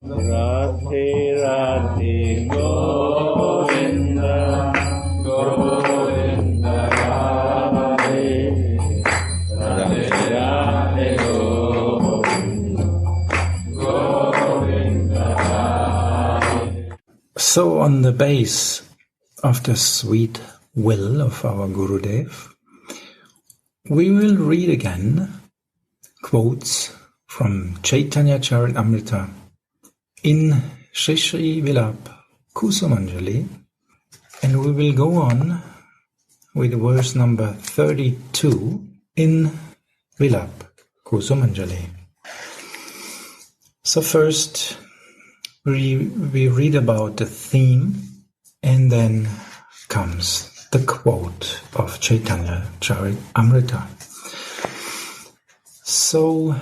Radhe Radhe Govinda Govinda Radhe Radhe Radhe Govinda Govinda Radhe. So on the base of the sweet will of our Gurudev, we will read again quotes from Caitanya Caritamrita in Shri Shri Vilap Kusumanjali, and we will go on with verse number 32 in Vilap Kusumanjali. So first we read about the theme, and then comes the quote of Caitanya Caritamrita. So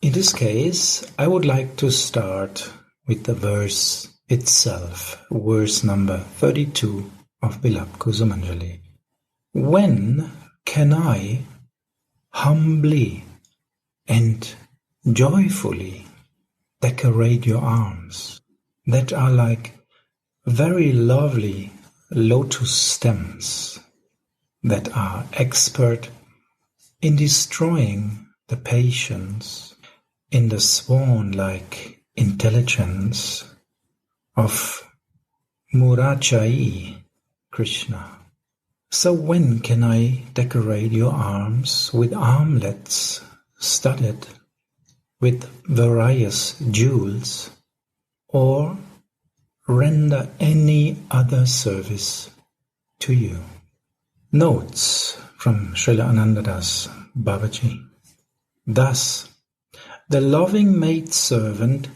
in this case, I would like to start with the verse itself, verse number 32 of Vilap Kusumanjali. When can I humbly and joyfully decorate your arms that are like very lovely lotus stems that are expert in destroying the patience in the swan-like intelligence of Murachai, Krishna. So when can I decorate your arms with armlets studded with various jewels, or render any other service to you? Notes from Srila Anandadas Babaji. Thus, the loving maidservant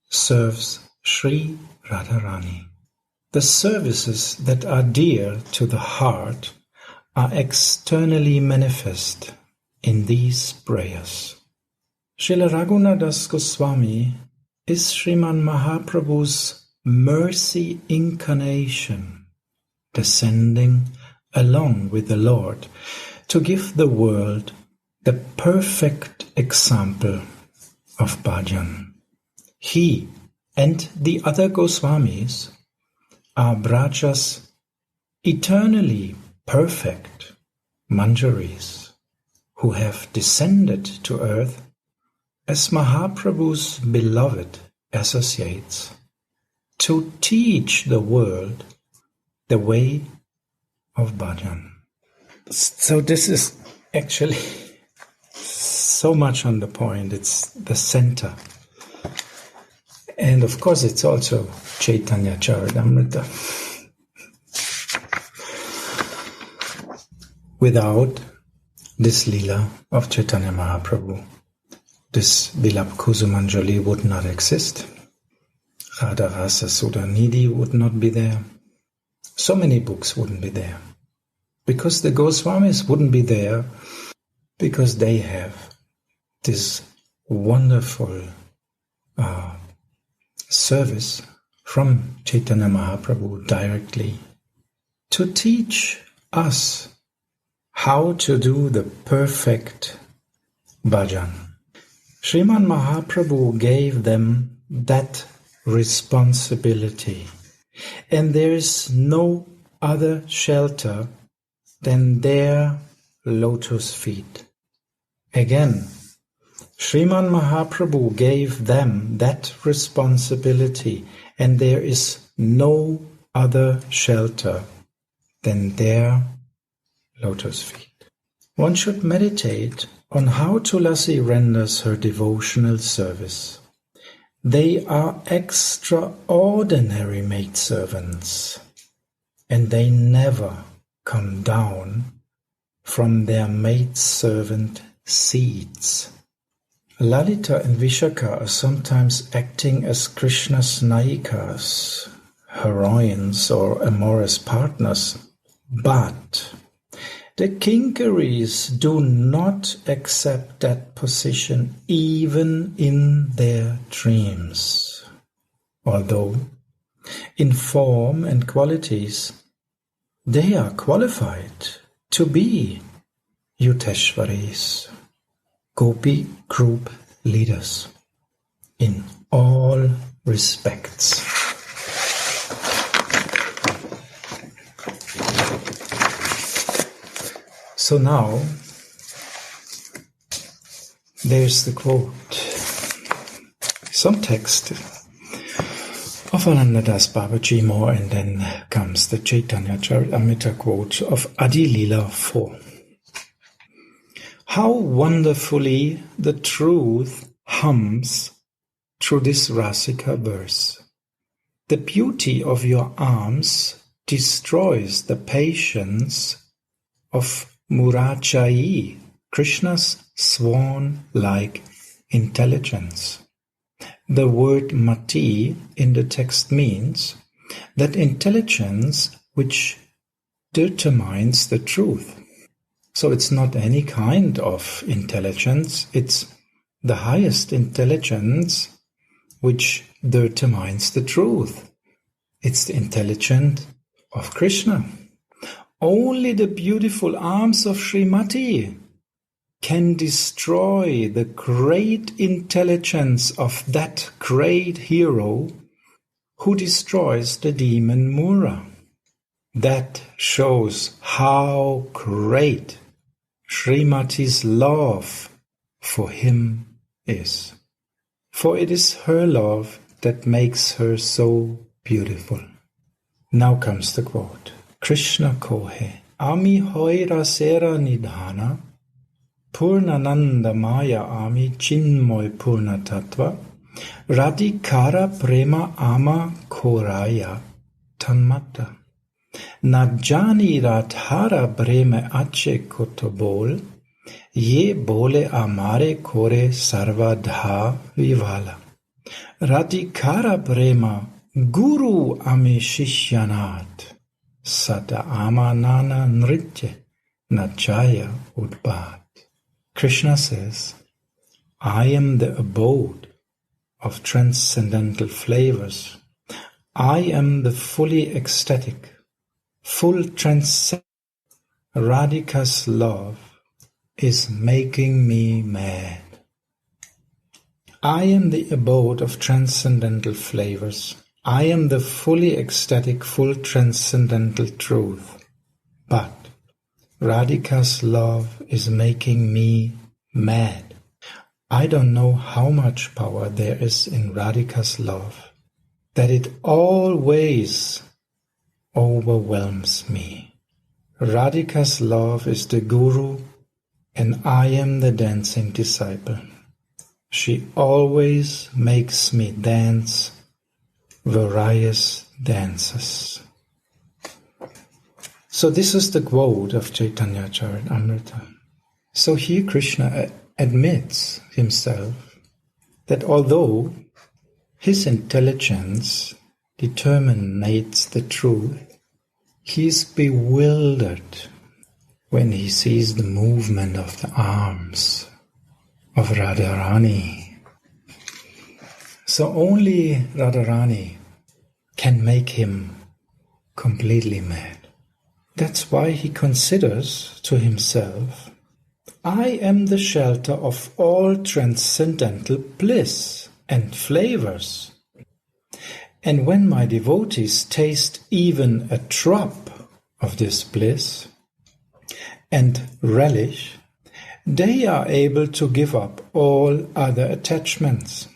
serves Sri Radharani. The services that are dear to the heart are externally manifest in these prayers. Srila Raghunadas Goswami is Sriman Mahaprabhu's mercy incarnation, descending along with the Lord to give the world the perfect example of bhajan. He and the other Goswamis are Braja's eternally perfect manjaris who have descended to earth as Mahaprabhu's beloved associates to teach the world the way of bhajan. So this is actually so much on the point. It's the center. And of course it's also Caitanya Caritamrita. Without this lila of Chaitanya Mahaprabhu, this Vilap Kusumanjali would not exist. Radha Rasa Sudhanidhi would not be there. So many books wouldn't be there. Because the Goswamis wouldn't be there, because they have this wonderful service from Chaitanya Mahaprabhu directly to teach us how to do the perfect bhajan. Sriman Mahaprabhu gave them that responsibility, and there is no other shelter than their lotus feet. Again, Sriman Mahaprabhu gave them that responsibility, and there is no other shelter than their lotus feet. One should meditate on how Tulasi renders her devotional service. They are extraordinary maidservants, and they never come down from their maidservant seats. Lalita and Vishaka are sometimes acting as Krishna's nayikas, heroines or amorous partners, but the Kinkaris do not accept that position even in their dreams, although in form and qualities they are qualified to be Yuteshwaris, Gopi group leaders in all respects. So now, there's the quote. Some text of Anandadas Babaji more, and then comes the Caitanya Caritamrita quote of Adi Lila 4. How wonderfully the truth hums through this Rasika verse. The beauty of your arms destroys the patience of Murachayi, Krishna's swan-like intelligence. The word mati in the text means that intelligence which determines the truth. So it's not any kind of intelligence, it's the highest intelligence which determines the truth. It's the intelligence of Krishna. Only the beautiful arms of Srimati can destroy the great intelligence of that great hero who destroys the demon Mura. That shows how great Srimati's love for him is. For it is her love that makes her so beautiful. Now comes the quote. Krishna kohe, ami hoira sera nidhana, Purnananda Maya Ami Chinmoy Purna Tattva Radhikara Prema Ama Koraya Tanmata Najani Radhara Breme Ache Kotobol Ye Bole Amare Kore Sarvadha Vivala Radhikara Brema Guru Ame Shishyanat Sata Amanana Nritye Nachaya Udbhat. Krishna says, I am the abode of transcendental flavors. I am the fully ecstatic, full transcendent. Radhika's love is making me mad. I am the abode of transcendental flavors. I am the fully ecstatic, full transcendental truth. But Radhika's love is making me mad. I don't know how much power there is in Radhika's love, that it always overwhelms me. Radhika's love is the Guru, and I am the dancing disciple. She always makes me dance various dances. So this is the quote of Caitanya Caritamrita. So here Krishna admits himself that although his intelligence determines the truth, he is bewildered when he sees the movement of the arms of Radharani. So only Radharani can make him completely mad. That's why he considers to himself, I am the shelter of all transcendental bliss and flavors. And when my devotees taste even a drop of this bliss and relish, they are able to give up all other attachments,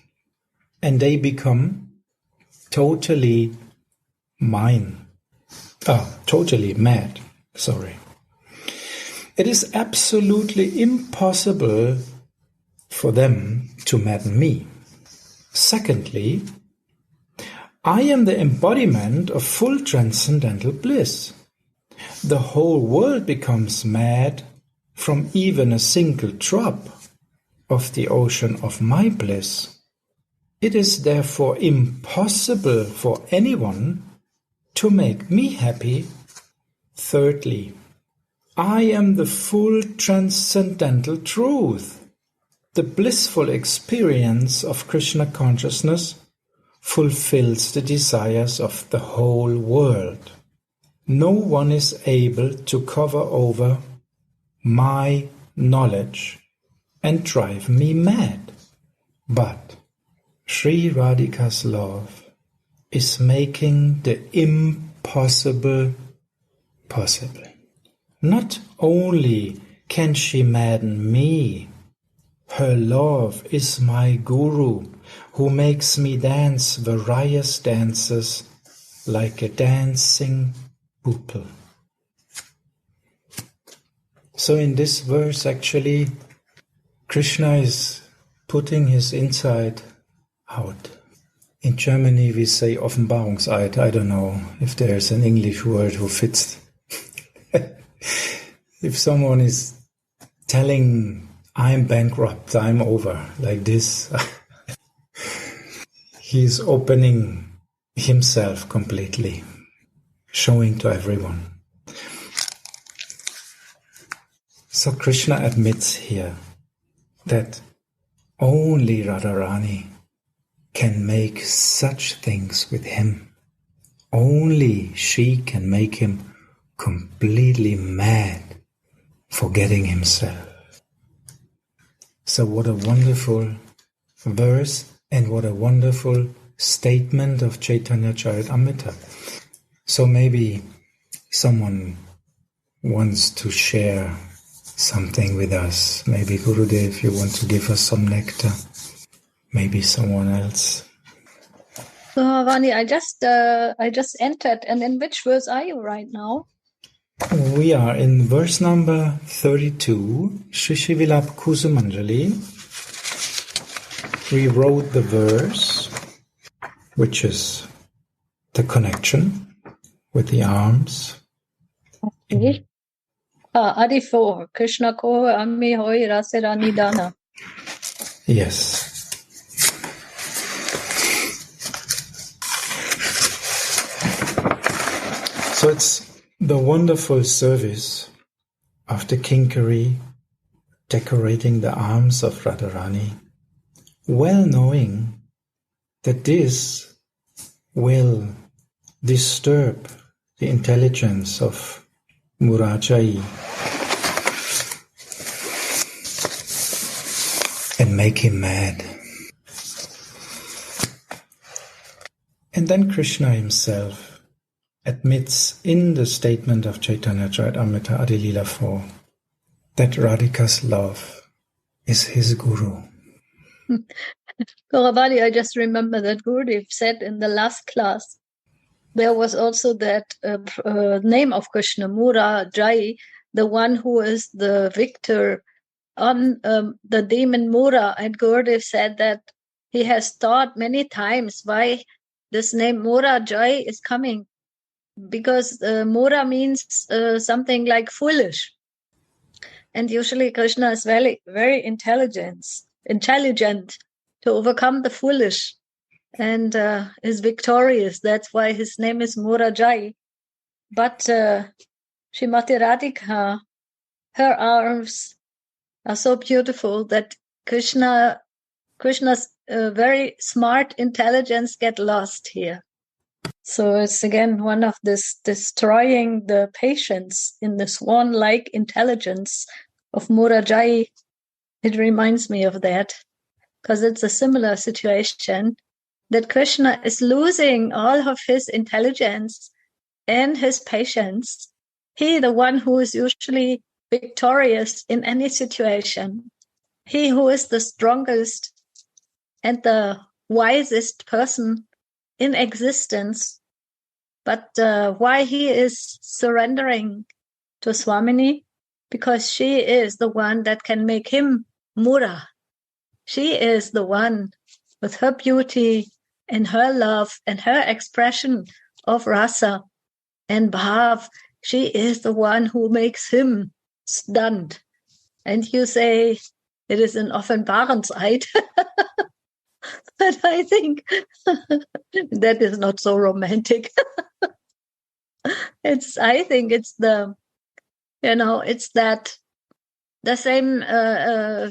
and they become totally totally mad. It is absolutely impossible for them to madden me. Secondly, I am the embodiment of full transcendental bliss. The whole world becomes mad from even a single drop of the ocean of my bliss. It is therefore impossible for anyone to make me happy. Thirdly, I am the full transcendental truth. The blissful experience of Krishna consciousness fulfills the desires of the whole world. No one is able to cover over my knowledge and drive me mad. But Sri Radhika's love is making the impossible possible. Not only can she madden me, her love is my guru, who makes me dance various dances like a dancing pupil. So in this verse, actually, Krishna is putting his inside out. In Germany, we say Offenbarungseid. I don't know if there's an English word who fits. If someone is telling, I'm bankrupt, I'm over, like this, he's opening himself completely, showing to everyone. So Krishna admits here that only Radharani can make such things with him. Only she can make him completely mad, forgetting himself. So what a wonderful verse and what a wonderful statement of Caitanya Caritamrita. So maybe someone wants to share something with us. Maybe Gurudev, you want to give us some nectar. Maybe someone else. Vani, I just entered. And in which verse are you right now? We are in verse number 32, Shri Vilapa Kusumanjali. We wrote the verse, which is the connection with the arms. Okay. Adi 4, Krishna ko ami hoi rasirani dana. Yes. So it's the wonderful service of the Kinkari decorating the arms of Radharani, well knowing that this will disturb the intelligence of Murajai and make him mad. And then Krishna himself admits in the statement of Caitanya Caritamrita Adi Lila 4 that Radhika's love is his guru. Gauravali, I just remember that Gurudev said in the last class, there was also that name of Krishna, Mura Jai, the one who is the victor on the demon Mura. And Gurudev said that he has thought many times why this name Mura Jai is coming. Because Mura means something like foolish. And usually Krishna is very, very intelligent to overcome the foolish and is victorious. That's why his name is Murajai. But Srimati Radhika, her arms are so beautiful that Krishna's very smart intelligence get lost here. So it's again one of this destroying the patience in the swan-like intelligence of Murajai. It reminds me of that because it's a similar situation that Krishna is losing all of his intelligence and his patience. He, the one who is usually victorious in any situation, he who is the strongest and the wisest person in existence, but why he is surrendering to Swamini? Because she is the one that can make him Mura. She is the one with her beauty and her love and her expression of rasa and bhav. She is the one who makes him stunned. And you say it is an Offenbarungseid. But I think that is not so romantic. I think it's the same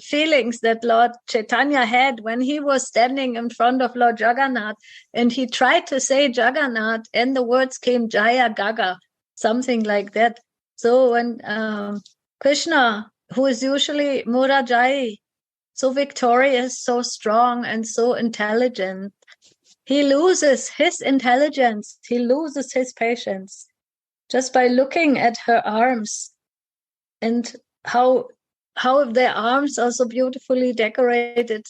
feelings that Lord Caitanya had when he was standing in front of Lord Jagannath and he tried to say Jagannath and the words came Jaya Gaga, something like that. So when Krishna, who is usually Murajai, so victorious, so strong, and so intelligent, he loses his intelligence, he loses his patience just by looking at her arms and how their arms are so beautifully decorated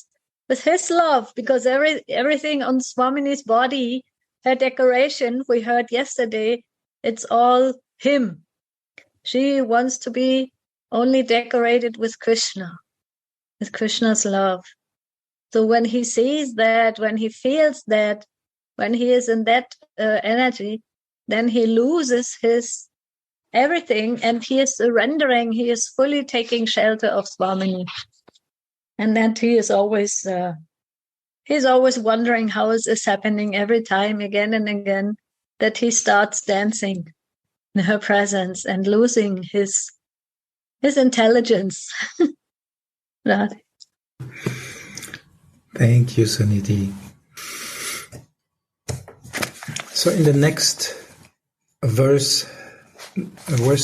with his love, because everything on Swamini's body, her decoration, we heard yesterday, it's all him. She wants to be only decorated with Krishna, with Krishna's love. So when he sees that, when he feels that, when he is in that energy, then he loses his everything, and he is surrendering, he is fully taking shelter of Swamini. And that he is always, he's always wondering how is this happening every time, again and again, that he starts dancing in her presence and losing his intelligence. Right. Thank you, Suniti. So in the next verse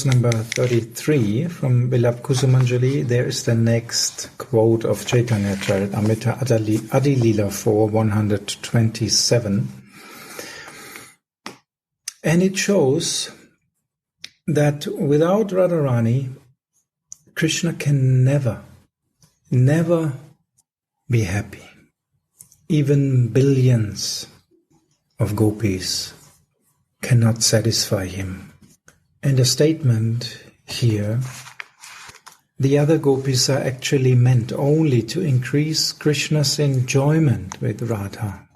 number 33 from Beloved Kusumanjali, there is the next quote of Caitanya Caritamrita Adi Lila 4, 127. And it shows that without Radharani, Krishna can never be happy. Even billions of gopis cannot satisfy him. And the statement here, the other gopis are actually meant only to increase Krishna's enjoyment with Radha.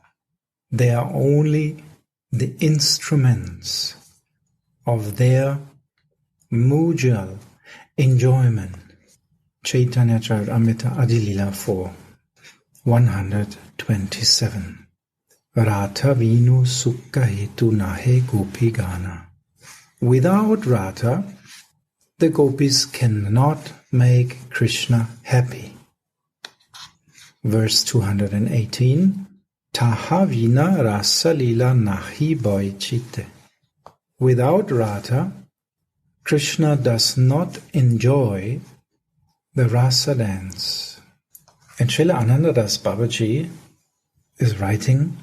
They are only the instruments of their mutual enjoyment. Caitanya Caritamrita Adi Lila 4, 127. Radha vinu sukha hetu nahe gopi gana. Without Radha, the gopis cannot make Krishna happy. Verse 218. Taha vina rasa lila nahi boichite. Without Radha, Krishna does not enjoy the rasa dance. And Srila Anandadas Babaji is writing,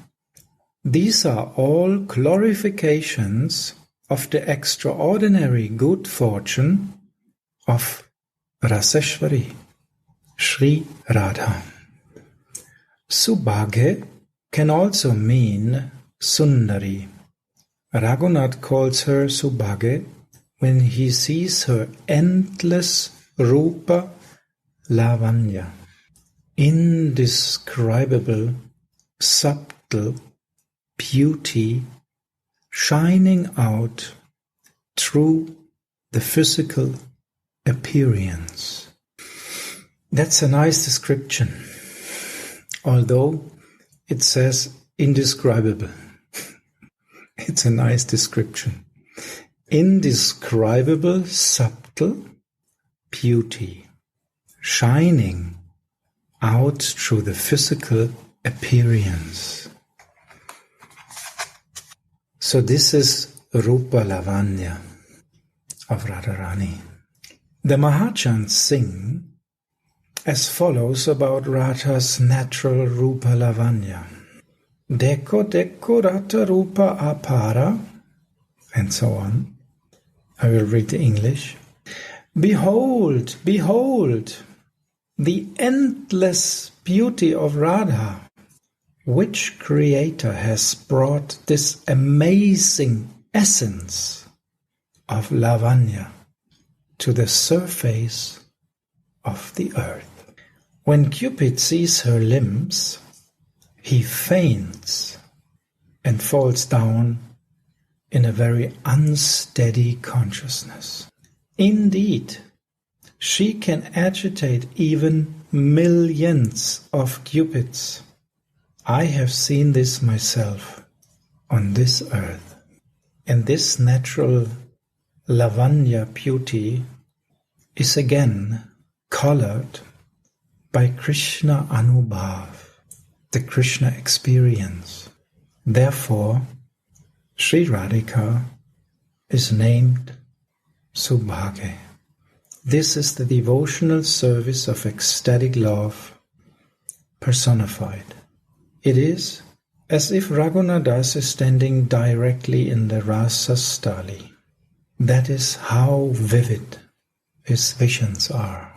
these are all glorifications of the extraordinary good fortune of Raseshwari, Sri Radha. Subhage can also mean Sundari. Raghunath calls her Subhage when he sees her endless Rupa Lavanya, indescribable, subtle beauty shining out through the physical appearance. That's a nice description, although it says indescribable. It's a nice description. Indescribable, subtle beauty shining out through the physical appearance. So this is Rupa Lavanya of Radharani. The Mahajans sing as follows about Radha's natural Rupa Lavanya. Deko deko Rata Rupa Apara, and so on. I will read the English. Behold, behold, the endless beauty of Radha. Which creator has brought this amazing essence of Lavanya to the surface of the earth? When Cupid sees her limbs, he faints and falls down in a very unsteady consciousness. Indeed, she can agitate even millions of Cupids. I have seen this myself on this earth. And this natural Lavanya beauty is again colored by Krishna Anubhav, the Krishna experience. Therefore, Sri Radhika is named Subhage. This is the devotional service of ecstatic love personified. It is as if Raghunadas is standing directly in the Rasa Stali. That is how vivid his visions are.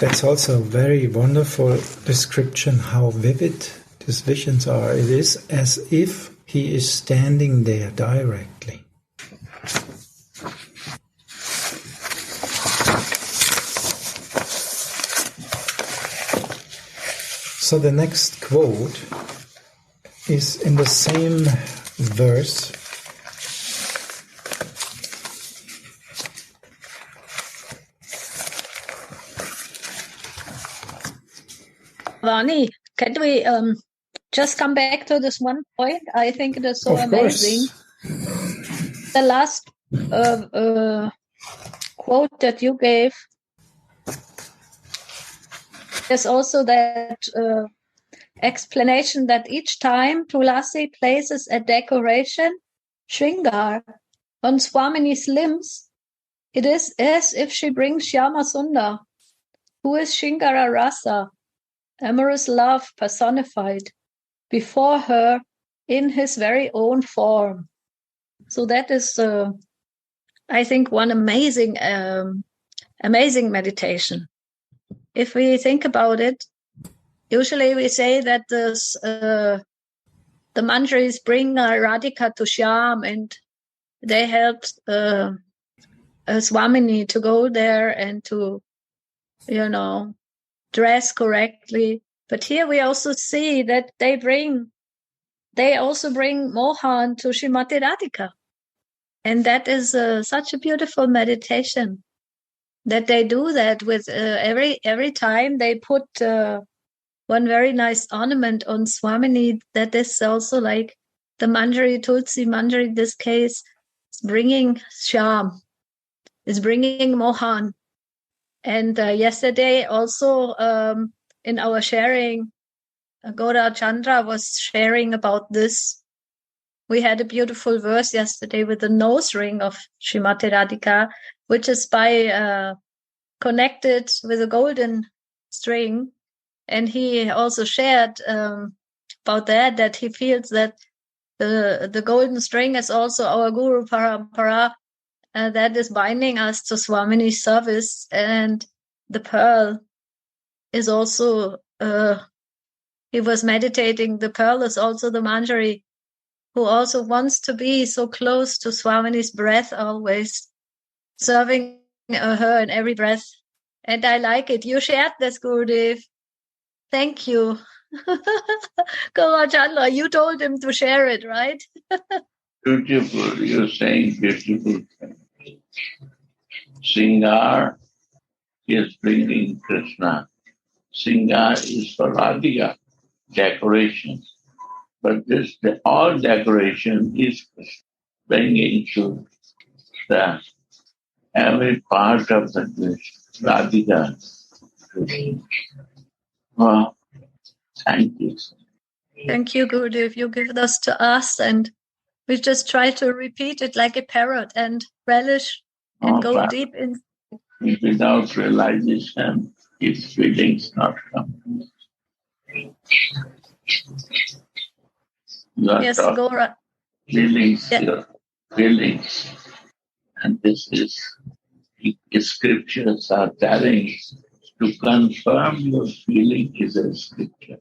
That's also a very wonderful description how vivid his visions are. It is as if he is standing there directly. So the next quote is in the same verse. Vani, can we just come back to this one point? I think it is so amazing. The last quote that you gave, there's also that explanation that each time Tulasi places a decoration, Shringar, on Swamini's limbs, it is as if she brings Shyama Sundar, who is Shringara Rasa, amorous love personified, before her in his very own form. So that is, I think, one amazing meditation. If we think about it, usually we say that the manjaris bring Radhika to Shyam, and they help Swamini to go there and to, dress correctly. But here we also see that they also bring Mohan to Srimati Radhika. And that is such a beautiful meditation that they do that with every time they put one very nice ornament on Swamini. That is also like the Manjari, Tulsi Manjari, in this case, is bringing Shyam, is bringing Mohan. And yesterday also in our sharing, Gaura Chandra was sharing about this. We had a beautiful verse yesterday with the nose ring of Srimati Radhika, which is connected with a golden string. And he also shared about that he feels that the golden string is also our Guru Parampara, that is binding us to Swamini's service. And the pearl is also, he was meditating, the pearl is also the Manjari, who also wants to be so close to Swamini's breath always, serving her in every breath. And I like it. You shared this, Gurudev. Thank you. Gaura Chandra, you told him to share it, right? Beautiful. You're saying beautiful things. Singar is bringing Krishna. Singar is for Radhika, decoration. But all decoration is bringing to the every part of the Radhika. Well, thank you. Thank you, Gurudev. You give this to us, and we just try to repeat it like a parrot and relish and go deep in. Without realization, its feelings not come. Yes, Gaura. Feelings, your feelings. And this is, scriptures are telling to confirm your feeling is a scripture.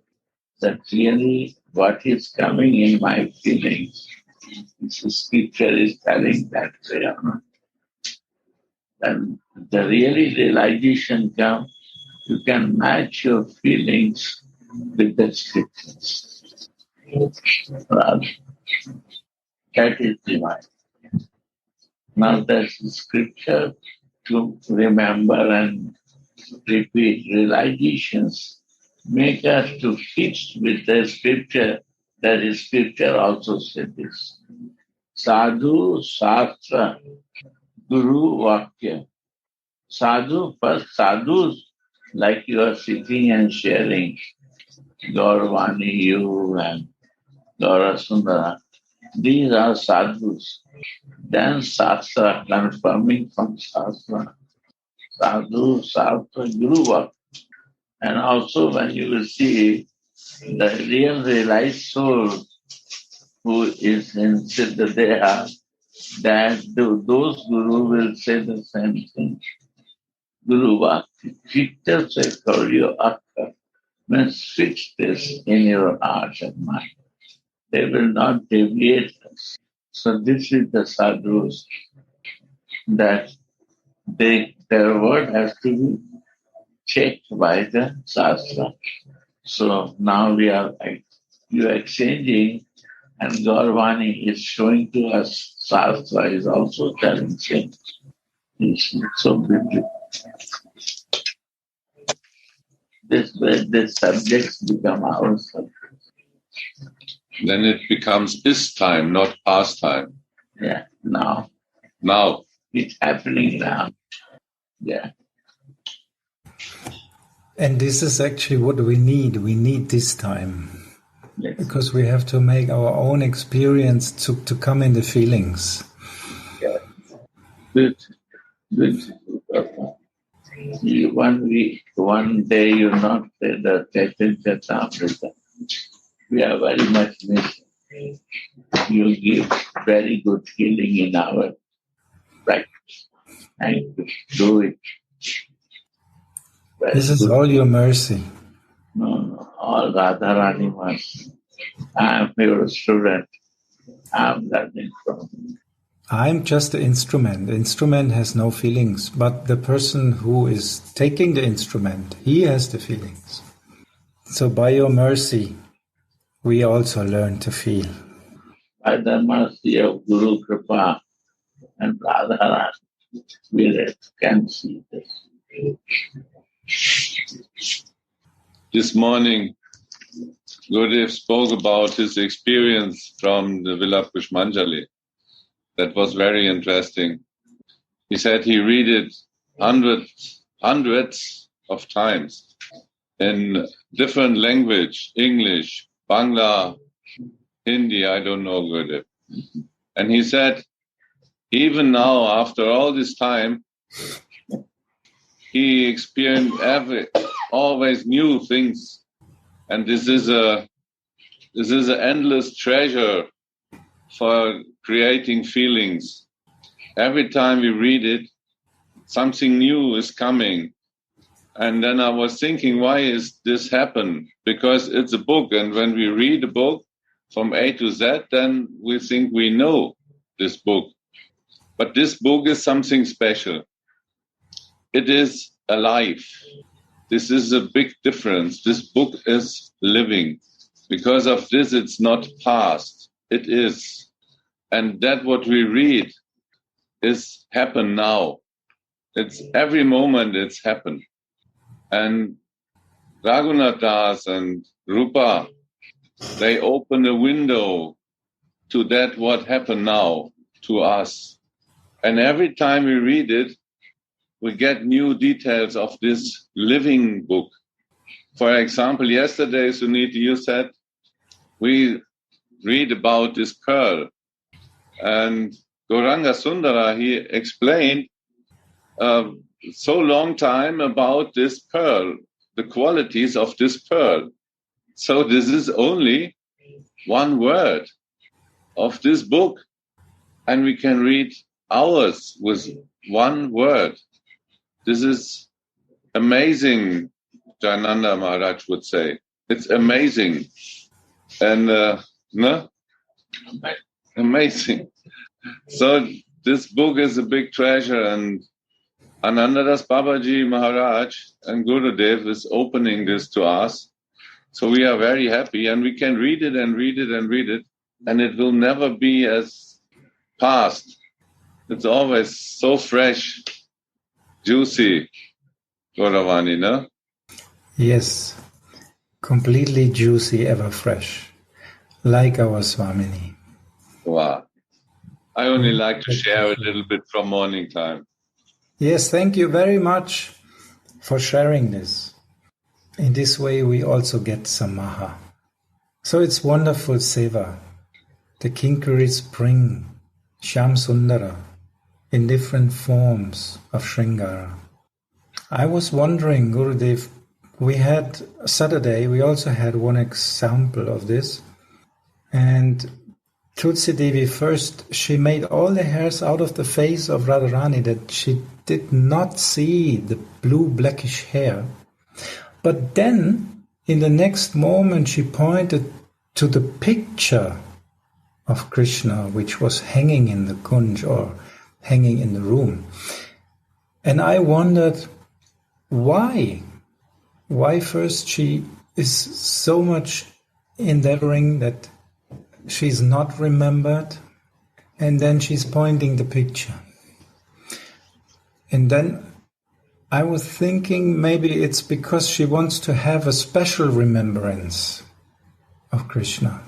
That really what is coming in my feelings, this scripture is telling that way. And the really realization comes, you can match your feelings with the scriptures. Well, that is divine. Now there's the scripture to remember and repeat. Realizations make us to fix with the scripture. That is, scripture also said this. Sadhu, Shastra, Guru, Vakya. Sadhu, first sadhus, like you are sitting and sharing, Gauravani, you and Gaura Sundara. These are sadhus. Then Shastra, confirming from Shastra. Sadhu, Shastra, Guru work. And also when you will see the real realized soul who is in Siddha Deha, that those Guru will say the same thing. Guru Bhakti, Chitta Chaitanya Akka, means fix this in your heart and mind. They will not deviate us. So this is the sadhus, that their word has to be checked by the Shastra. So now you are exchanging, and Gaurvani is showing to us Shastra is also telling things. It's so beautiful. This way, the subjects become our subjects. Then it becomes is time, not past time. Yeah, now. Now. It's happening now. Yeah. And this is actually what we need. We need this time. Yes. Because we have to make our own experience to come in the feelings. Yeah. Good. One day you not say the Caritamrita. We are very much missing. You give very good healing in our practice. And do it. This is all your mercy. No, all Radharani mercy. I am your student. I am learning from you. I'm just the instrument. The instrument has no feelings, but the person who is taking the instrument, he has the feelings. So by your mercy, we also learn to feel. By the mercy of Guru Kripa and Radharani, we can see this. This morning, Gurudev spoke about his experience from the Villa Pushpanjali. That was very interesting. He said he read it hundreds of times in different language, English, Bangla, Hindi, I don't know Gurudev. And he said, even now, after all this time, he experienced always new things. And this is an endless treasure for creating feelings. Every time we read it, something new is coming. And then I was thinking, why is this happen? Because it's a book, and when we read a book from A to Z, then we think we know this book. But this book is something special. It is alive. This is a big difference. This book is living. Because of this, it's not past. It is. And that what we read is happen now. It's every moment it's happened. And Raghunath Das and Rupa, they open a window to that what happened now to us. And every time we read it, we get new details of this living book. For example, yesterday, Suniti, you said, we read about this pearl. And Gauranga Sundara, he explained so long time about this pearl, the qualities of this pearl. So this is only one word of this book. And we can read hours with one word. This is amazing, Jananda Maharaj would say. It's amazing. And, no? Amazing. So this book is a big treasure, and Anandadas Babaji Maharaj and Gurudev is opening this to us. So we are very happy, and we can read it and read it and read it, and it will never be as past. It's always so fresh, juicy, Gauravani, no? Yes, completely juicy, ever fresh, like our Swamini. Wow. I only like to share a little bit from morning time. Yes, thank you very much for sharing this. In this way, we also get some maha. So it's wonderful seva the Kinkari spring, Shyam Sundara, in different forms of Shringara. I was wondering, Gurudev, we had Saturday, we also had one example of this. And Tulsi Devi first, she made all the hairs out of the face of Radharani that she did not see the blue blackish hair. But then, in the next moment, she pointed to the picture of Krishna, which was hanging in the kunj or hanging in the room. And I wondered, why? Why first she is so much endeavoring that she's not remembered, and then she's pointing the picture. And then I was thinking maybe it's because she wants to have a special remembrance of Krishna.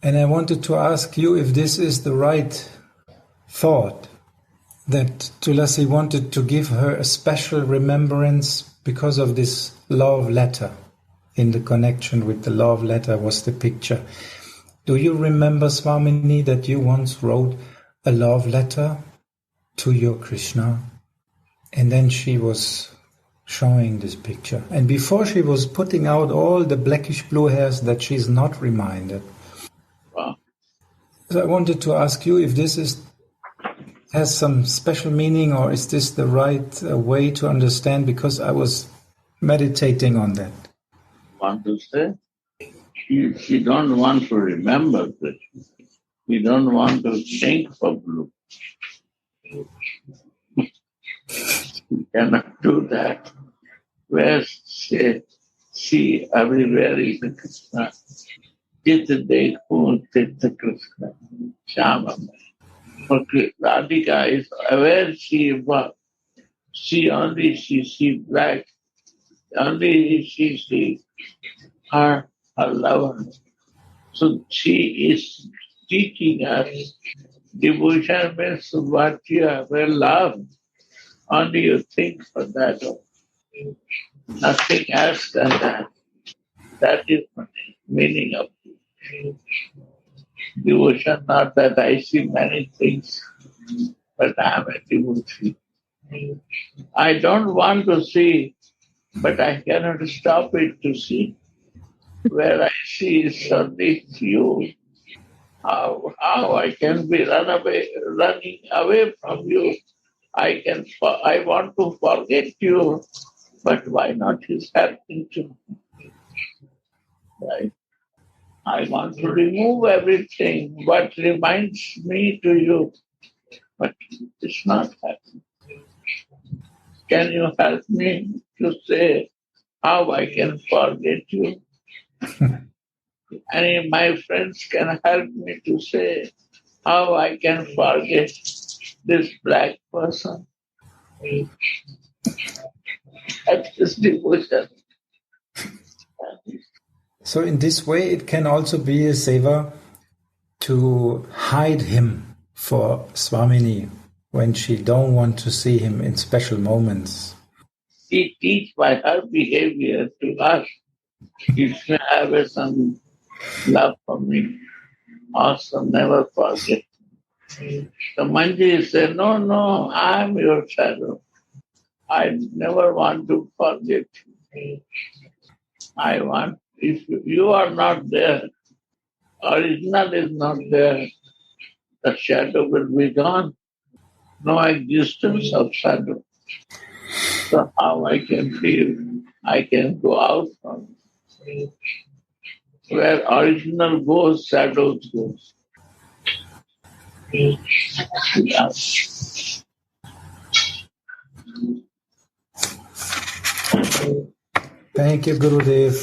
And I wanted to ask you if this is the right thought, that Tulasi wanted to give her a special remembrance because of this love letter. In the connection with the love letter was the picture. Do you remember, Swamini, that you once wrote a love letter to your Krishna? And then she was showing this picture. And before she was putting out all the blackish blue hairs that she's not reminded. Wow. So I wanted to ask you if this has some special meaning, or is this the right way to understand? Because I was meditating on that. Want to say? She don't want to remember Krishna. She don't want to think of blue. She cannot do that. Where she everywhere is a Krishna. Chitta Dekhun, Chitta Krishna. Shama. Okay, Radhika is aware she was. She only see black. Only she sees her lover. So she is teaching us devotion means what you have love. Only you think for that. Nothing else than that. That is the meaning of devotion. Not that I see many things, but I am a devotee. I don't want to see, but I cannot stop it to see. Where I see is only you. How I can be running away from you. I want to forget you, but why not his happening to me? Right? I want to remove everything what reminds me to you, but it's not happening. Can you help me to say how I can forget you? Any of my friends can help me to say how I can forget this black person. That's this devotion. So in this way, it can also be a seva to hide him for Swamini when she don't want to see him in special moments. She teach by her behavior to us. If you have some love for me, also never forget. The Manji said, no, I am your shadow. I never want to forget you. I want, if you are not there, original is not there, the shadow will be gone. No existence of shadow. So how I can feel, I can go out from it. Where original goes, shadows goes. Yes. Thank you, Gurudev.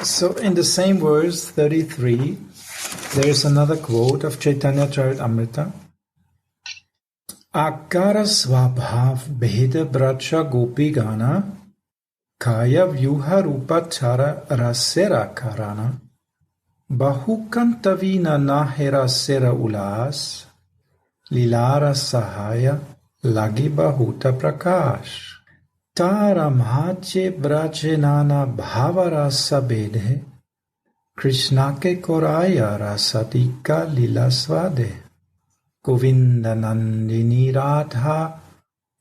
So in the same verse 33, there is another quote of Caitanya Caritamrita. Akara svabhav bheda bracha gopi gana kaya vyuha rupa chara rasera karana bahukantavina nahera sera ulas lilara sahaya lagi bahuta prakash. Taramhache brachenana bhavarasa bedhe Krishna ke koraya rasadika lila svade Govinda nandini radha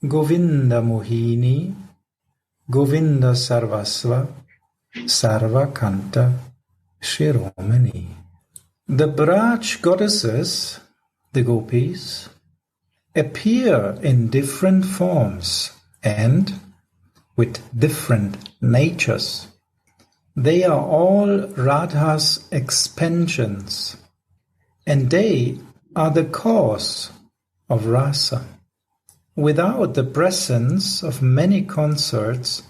Govinda mohini Govinda sarvasva sarvakanta shiromani. The Braj goddesses, the gopis, appear in different forms and with different natures. They are all Radha's expansions, and they are the cause of rasa. Without the presence of many consorts,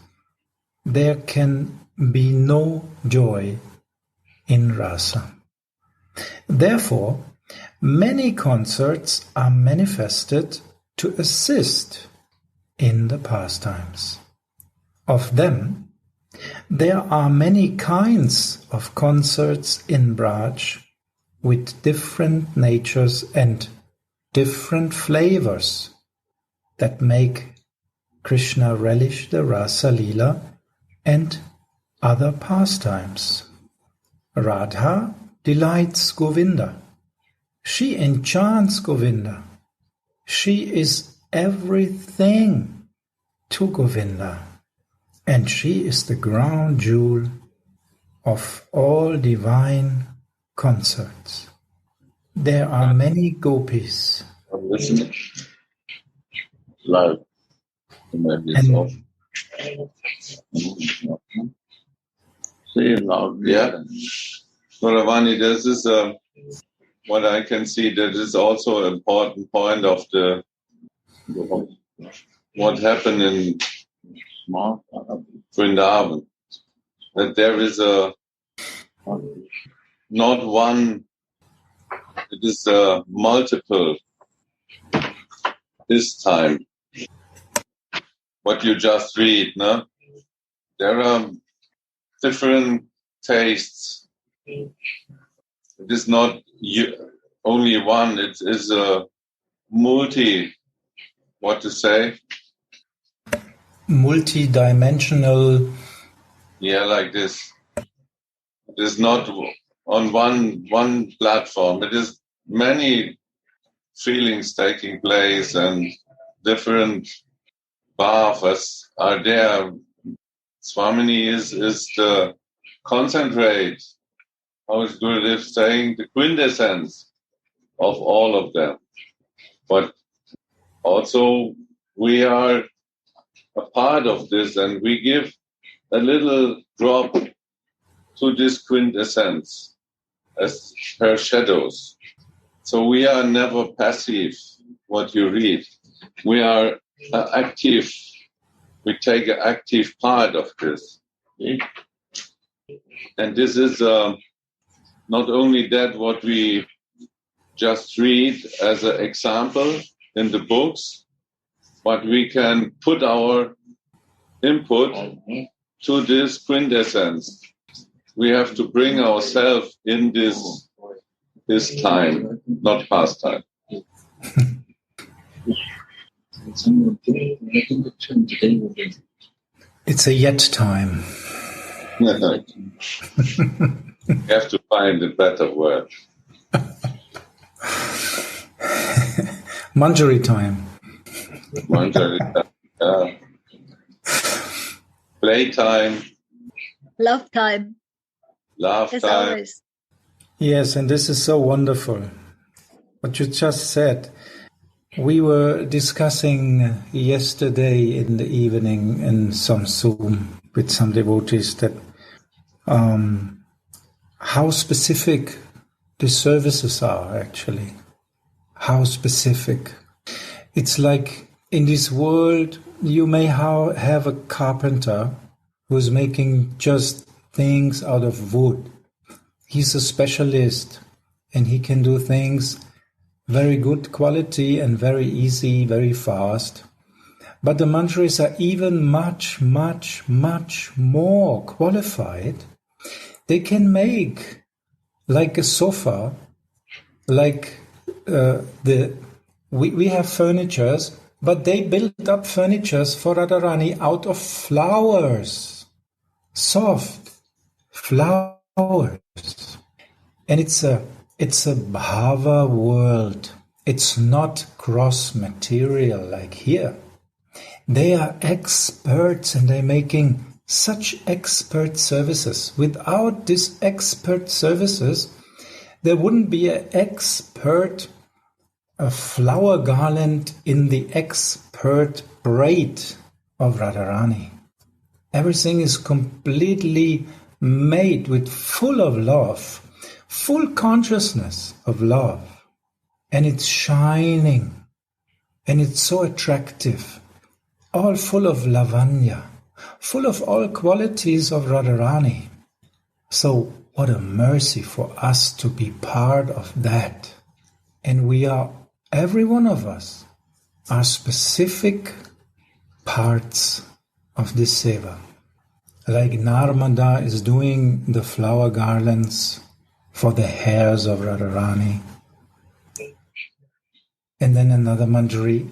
there can be no joy in rasa. Therefore, many consorts are manifested to assist in the pastimes. Of them, there are many kinds of consorts in Braj with different natures and different flavors that make Krishna relish the Rasa Leela and other pastimes. Radha delights Govinda. She enchants Govinda. She is everything to Govinda, and she is the crown jewel of all divine concerts. There are many gopis. Listen. Love. Say loud. Yeah. So Ravani, this is what I can see. That is also an important point of the what happened in Vrindavan. That there is not one. It is multiple. This time, what you just read, no? There are different tastes. It is not only one. It is a what to say? Multi-dimensional. Yeah, like this. It is not on one platform. It is many feelings taking place and different bhavas are there. Swamini is the concentrate, how is Gurudev saying, the quintessence of all of them. But also we are a part of this, and we give a little drop to this quintessence as her shadows. So we are never passive, what you read. We are active. We take an active part of this. And this is not only that what we just read as an example in the books, but we can put our input to this quintessence. We have to bring ourselves in this time, not past time. It's a yet time. You have to find a better word. Manjari time. Manjari time. Playtime. Love time. Love As time. always. Yes, and this is so wonderful. What you just said. We were discussing yesterday in the evening in some Zoom with some devotees that how specific the services are actually. How specific. It's like in this world you may have a carpenter who's making just things out of wood. He's a specialist and he can do things very good quality and very easy, very fast. But the manjaris are even much, much, much more qualified. They can make like a sofa, like we have furnitures But they built up furnitures for Radharani out of flowers, soft flowers. And it's a bhava world. It's not gross material like here. They are experts and they're making such expert services. Without these expert services, there wouldn't be an expert flower garland in the expert braid of Radharani. Everything is completely made with full of love, full consciousness of love. And it's shining. And it's so attractive. All full of lavanya. Full of all qualities of Radharani. So what a mercy for us to be part of that. And we are, every one of us, are specific parts of this seva. Like Narmada is doing the flower garlands for the hairs of Radharani. And then another Manjari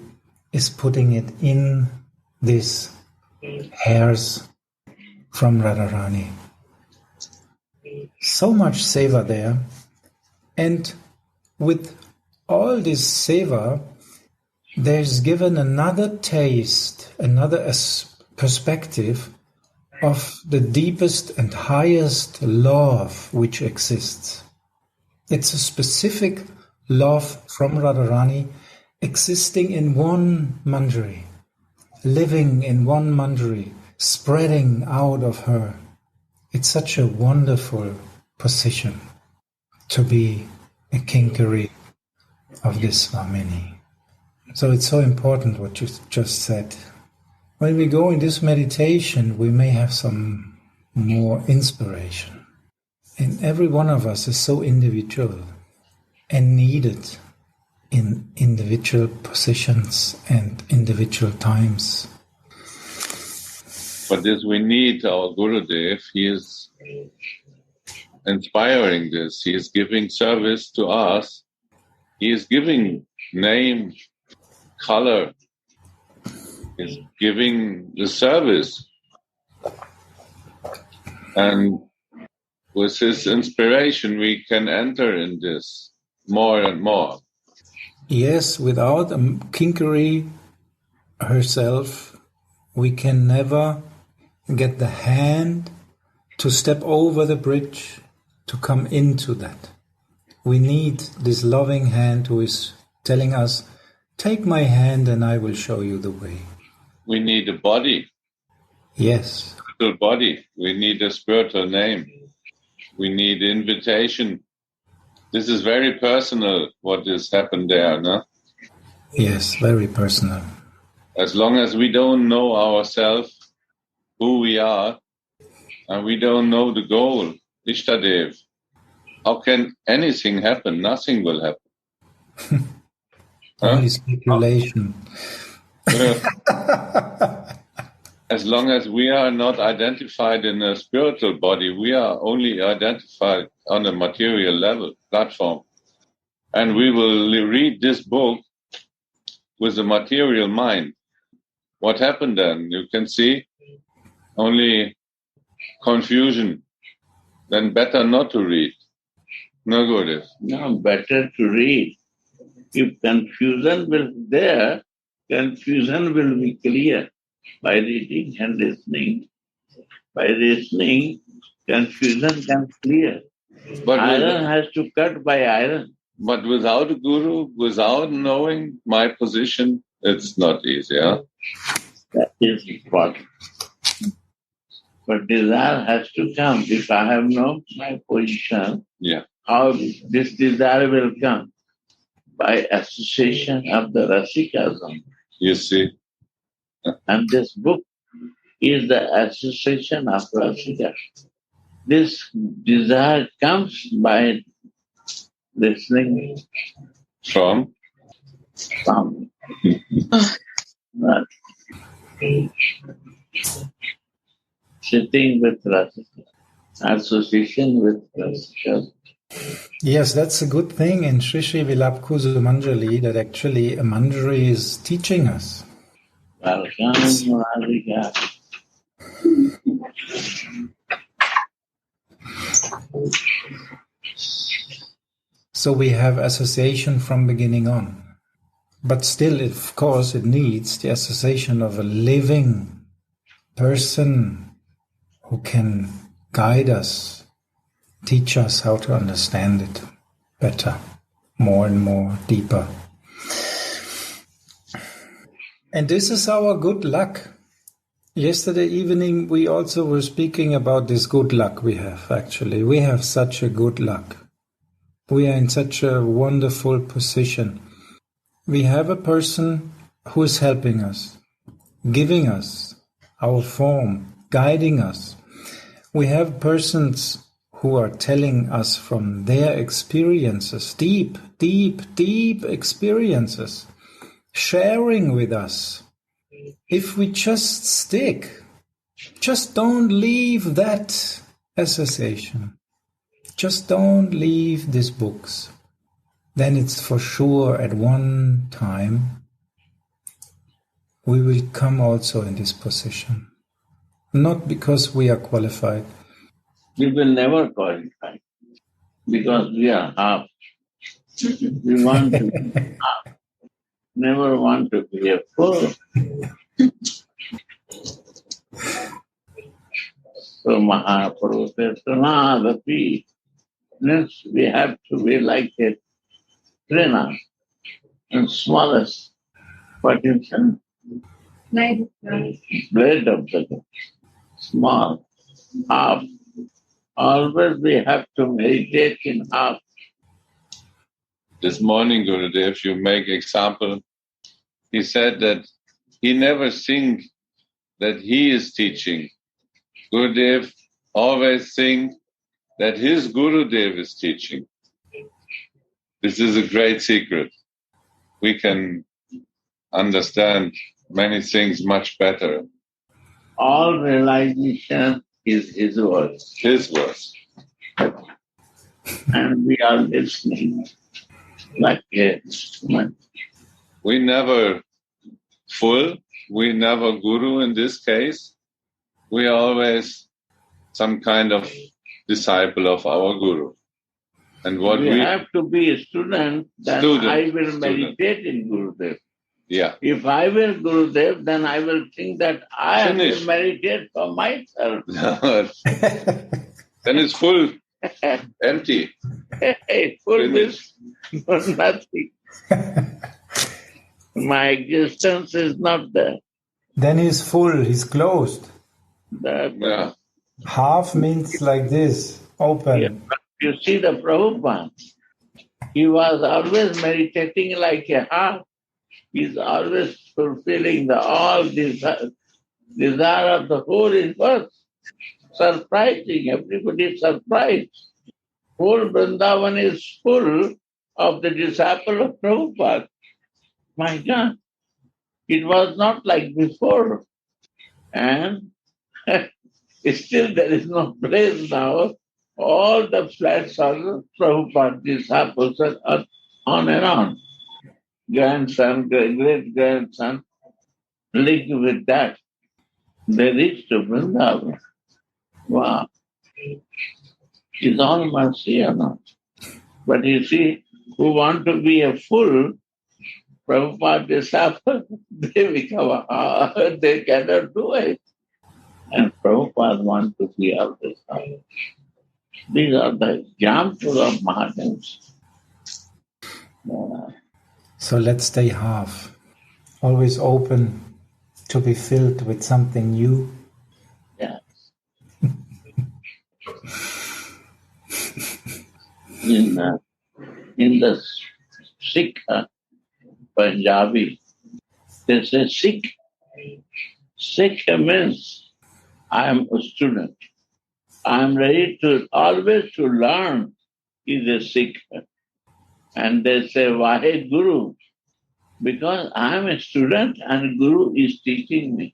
is putting it in these hairs from Radharani. So much seva there. And with all this seva, there's given another taste, another perspective of the deepest and highest love which exists. It's a specific love from Radharani existing in one Manjari, living in one Manjari, spreading out of her. It's such a wonderful position to be a kinkari of this Swamini. So it's so important what you just said. When we go in this meditation, we may have some more inspiration. And every one of us is so individual and needed in individual positions and individual times. For this we need our Gurudev. He is inspiring this. He is giving service to us. He is giving name, color. He is giving the service. And with his inspiration we can enter in this more and more. Yes, without a kinkari herself, we can never get the hand to step over the bridge to come into that. We need this loving hand who is telling us, take my hand and I will show you the way. We need a body. Yes. Spiritual body. We need a spiritual name. We need invitation. This is very personal, what has happened there, no? Yes, very personal. As long as we don't know ourselves, who we are, and we don't know the goal, Ishtadev, how can anything happen? Nothing will happen. Only speculation. As long as we are not identified in a spiritual body, we are only identified on a material level, platform. And we will read this book with a material mind. What happened then? You can see only confusion. Then better not to read. No good. No, better to read. If confusion will be there, confusion will be clear. By reading and listening. By listening, confusion can clear. But iron has to cut by iron. But without a guru, without knowing my position, it's not easy. Huh? That is important. But desire has to come. If I have known my position, how this desire will come? By association of the Rasikasm. You see? And this book is the association of Rasika. This desire comes by listening from sitting with Rasika, association with Rasika. Yes, that's a good thing in Sri Sri Vilapkusu Manjali that actually a Manjari is teaching us. Welcome, Radhika. So we have association from beginning on. But still, of course, it needs the association of a living person who can guide us, teach us how to understand it better, more and more, deeper. And this is our good luck. Yesterday evening, we also were speaking about this good luck we have, actually. We have such a good luck. We are in such a wonderful position. We have a person who is helping us, giving us our form, guiding us. We have persons who are telling us from their experiences, deep, deep, deep experiences, sharing with us. If we just stick, just don't leave that association, just don't leave these books, then it's for sure at one time we will come also in this position. Not because we are qualified. We will never qualify because we are half. We want to be half. Never want to be a full. So Mahaprabhu says, Sanadapi. Means we have to be like a trina and smallest. What you say? Blade of the small, half. Always we have to meditate in half. This morning, Gurudev, you make example. He said that he never think that he is teaching. Gurudev always think that his Gurudev is teaching. This is a great secret. We can understand many things much better. All realization is his word. His words. And we are listening like a instrument. We never full, we never guru in this case. We are always some kind of disciple of our guru. And what we have to be a student, then I will meditate in Gurudev. Yeah. If I will Gurudev, then I will think that I have to meditate for myself. Then it's full, empty. Full means for nothing. My existence is not there. Then he's full, he's closed. Yeah. Half means like this, open. Yeah. You see the Prabhupada, he was always meditating like a half. He's always fulfilling all desire of the whole universe. Surprising, everybody is surprised. Whole Vrindavan is full of the disciple of Prabhupada. My God, it was not like before. And still there is no place now. All the flats are Prabhupada disciples are on and on. Grandson, great-grandson, linked with that. They reached to Vrindavan. Wow. It's all mercy or not? But you see, who want to be a full Prabhupada disciple, they cannot do it. And Prabhupada want to be our disciple. These are the examples of Mahadevs. So let's stay half. Always open to be filled with something new. Yes. In the Sikh Punjabi, they say Sikh. Sikh means I am a student. I am ready to always to learn is a Sikh. And they say Vahe Guru, because I am a student and Guru is teaching me.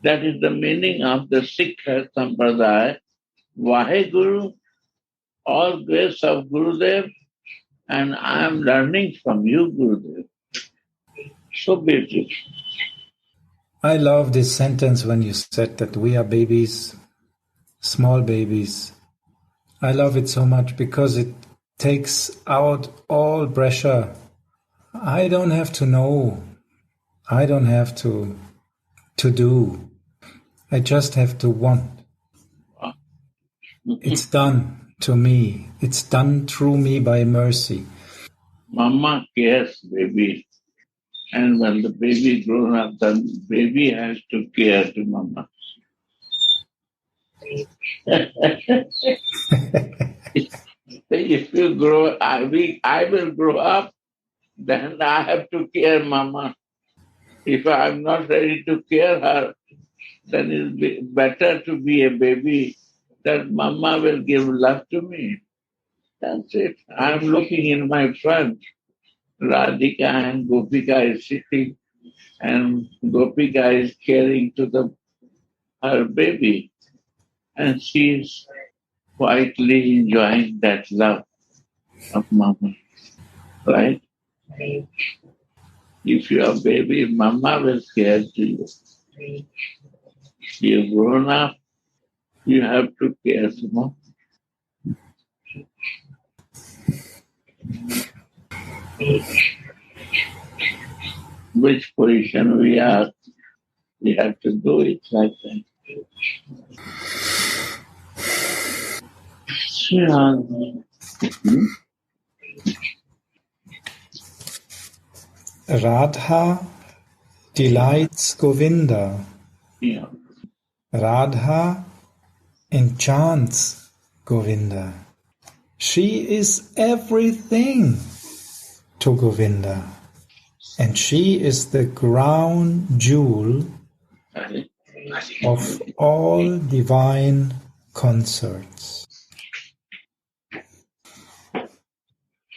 That is the meaning of the Sikh Sampradaya. Vahe Guru all grace of Gurudev, and I am learning from you, Gurudev. So beautiful. I love this sentence when you said that we are babies, small babies. I love it so much because it takes out all pressure. I don't have to know. I don't have to do. I just have to want. It's done to me. It's done through me by mercy. Mama cares baby. And when the baby grown up, then baby has to care to Mama. If you grow, I will grow up, then I have to care Mama. If I'm not ready to care her, then it's better to be a baby, that Mama will give love to me. That's it. I'm looking in my front. Radhika and Gopika is sitting, and Gopika is caring to her baby, and she is quietly enjoying that love of Mama. Right? If you are a baby, Mama will care to you. You've grown up, you have to care to Mama. Which position we are, we have to do it like that. Radha delights Govinda. Yeah. Radha enchants Govinda. She is everything to Govinda. And she is the crown jewel of all divine consorts.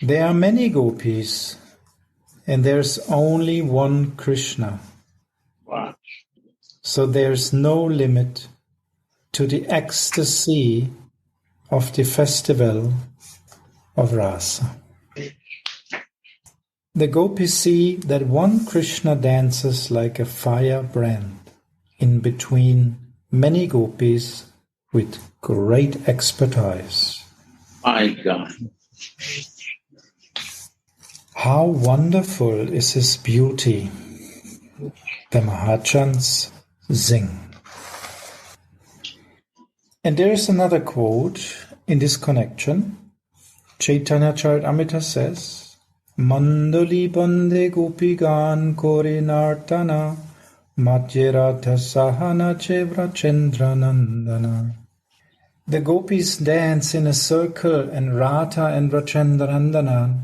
There are many gopis, and there's only one Krishna. Wow. So there's no limit to the ecstasy of the festival of Rasa. The gopis see that one Krishna dances like a firebrand in between many gopis with great expertise. My God. How wonderful is his beauty! The Mahajans sing. And there is another quote in this connection. Caitanya Caritamrita says, Mandali bande gopigan kore nartana Madhyaratha sahana chevra chandranandana. The gopis dance in a circle, and Radha and Rachandranandana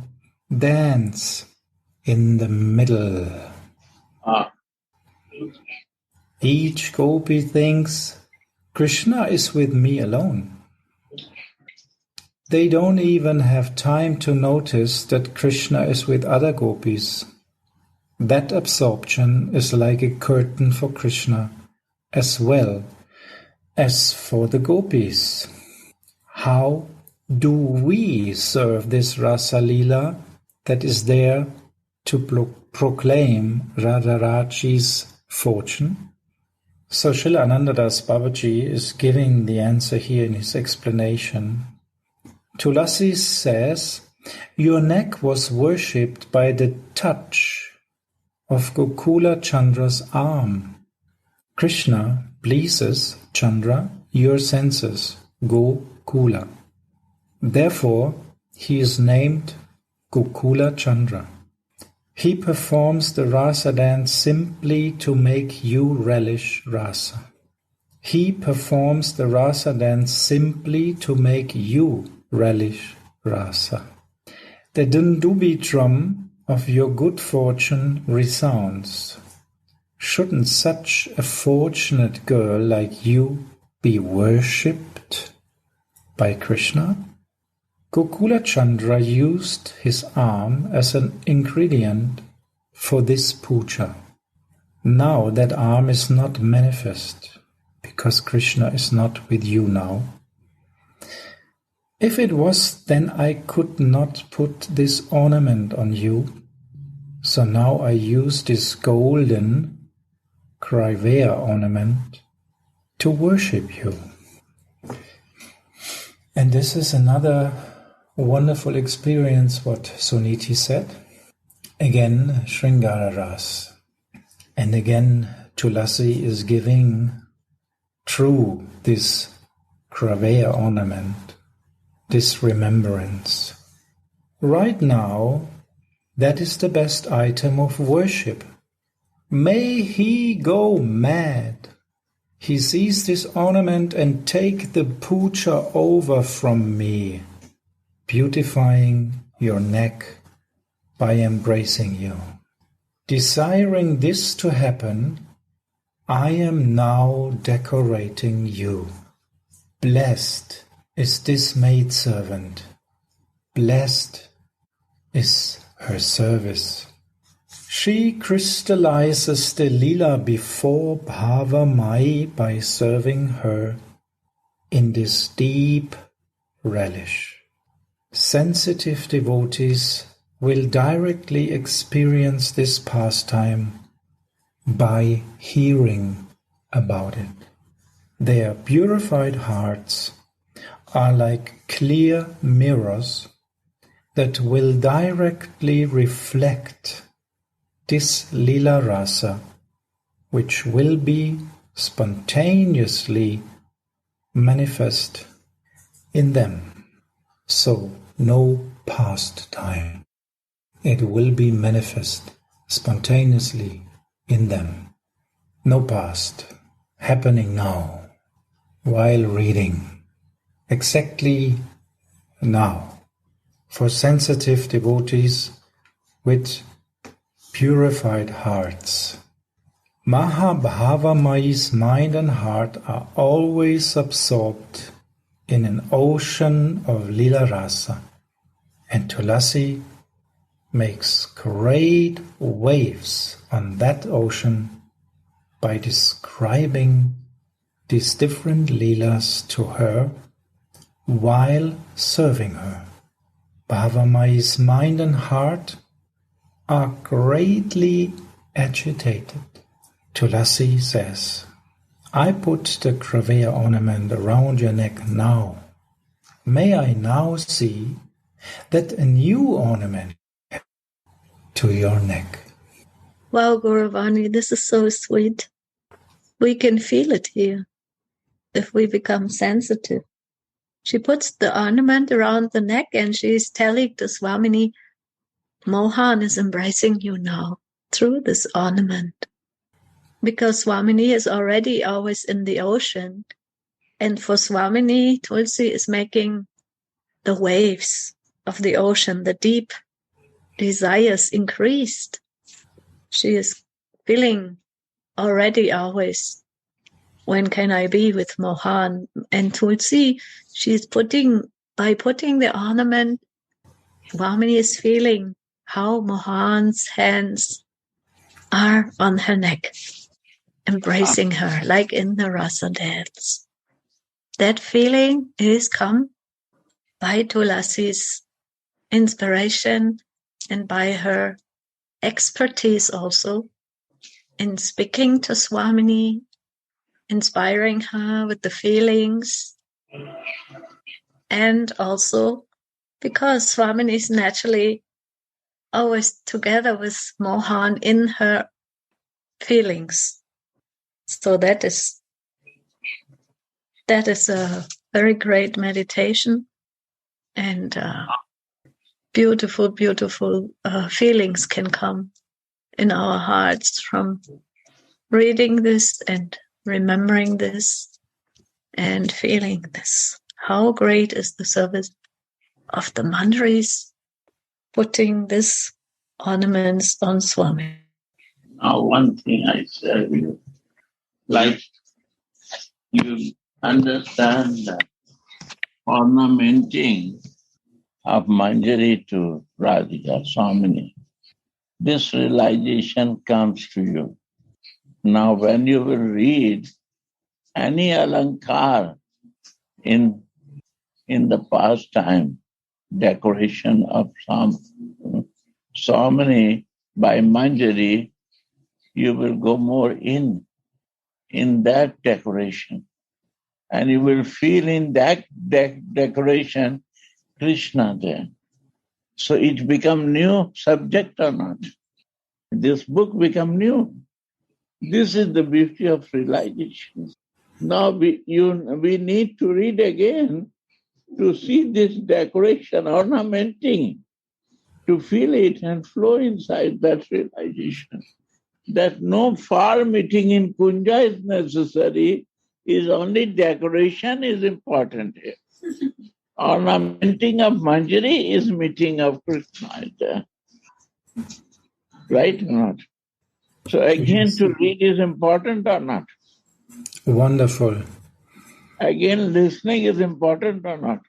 dance in the middle. Each gopi thinks, Krishna is with me alone. They don't even have time to notice that Krishna is with other gopis. That absorption is like a curtain for Krishna, as well as for the gopis. How do we serve this Rasa Leela that is there to proclaim Radharaji's fortune? So Srila Anandadas Babaji is giving the answer here in his explanation. Tulasi says, your neck was worshipped by the touch of Gokula Chandra's arm. Krishna pleases Chandra, your senses, Gokula. Therefore, he is named Gokula Chandra. He performs the rasa dance simply to make you relish rasa. He performs the rasa dance simply to make you relish rasa. The dundubi drum of your good fortune resounds. Shouldn't such a fortunate girl like you be worshipped by Krishna? Gokula Chandra used his arm as an ingredient for this puja. Now that arm is not manifest because Krishna is not with you now. If it was, then I could not put this ornament on you. So now I use this golden Krivea ornament to worship you. And this is another wonderful experience what Suniti said. Again, Sringara Ras. And again, Tulasi is giving through this Krivea ornament, this remembrance. Right now, that is the best item of worship. May he go mad. He sees this ornament and take the puja over from me, beautifying your neck by embracing you. Desiring this to happen, I am now decorating you. Blessed is this maidservant. Blessed is her service. She crystallizes the lila before Bhava Mai by serving her in this deep relish. Sensitive devotees will directly experience this pastime by hearing about it. Their purified hearts are like clear mirrors that will directly reflect this lila rasa, which will be spontaneously manifest in them. So, no past time. It will be manifest spontaneously in them. No past, happening now, while reading, exactly now, for sensitive devotees with purified hearts. Mahabhava Mai's mind and heart are always absorbed in an ocean of Lila Rasa, and Tulasi makes great waves on that ocean by describing these different Leelas to her while serving her. Bhava Mai's mind and heart are greatly agitated. Tulasi says, I put the Krivea ornament around your neck now. May I now see that a new ornament to your neck. Wow, Gauravani, this is so sweet. We can feel it here if we become sensitive. She puts the ornament around the neck and she's telling the Swamini, Mohan is embracing you now through this ornament. Because Swamini is already always in the ocean. And for Swamini, Tulsi is making the waves of the ocean, the deep desires increased. She is feeling already always, when can I be with Mohan? And Tulsi, she's by putting the ornament, Swamini is feeling how Mohan's hands are on her neck, embracing her like in the rasa dance. That feeling is come by Tulasi's inspiration and by her expertise also in speaking to Swamini, inspiring her with the feelings, and also because Swamini is naturally always together with Mohan in her feelings. So that is a very great meditation, and beautiful, beautiful feelings can come in our hearts from reading this and remembering this and feeling this. How great is the service of the Mandaris putting this ornaments on Swami. Now, one thing I said, like you understand that ornamenting of Manjari to Radhika Swamini, this realization comes to you. Now, when you will read any alankar in in the past time, decoration of so many by Manjari, you will go more in that decoration. And you will feel in that decoration Krishna there. So it become new subject or not? This book become new. This is the beauty of realization. Now we need to read again to see this decoration ornamenting, to feel it and flow inside that realization. That no far meeting in Kunja is necessary, is only decoration is important here. Ornamenting of Manjari is meeting of Krishna. Right or not? So again, to read is important or not? Wonderful. Again, listening is important or not?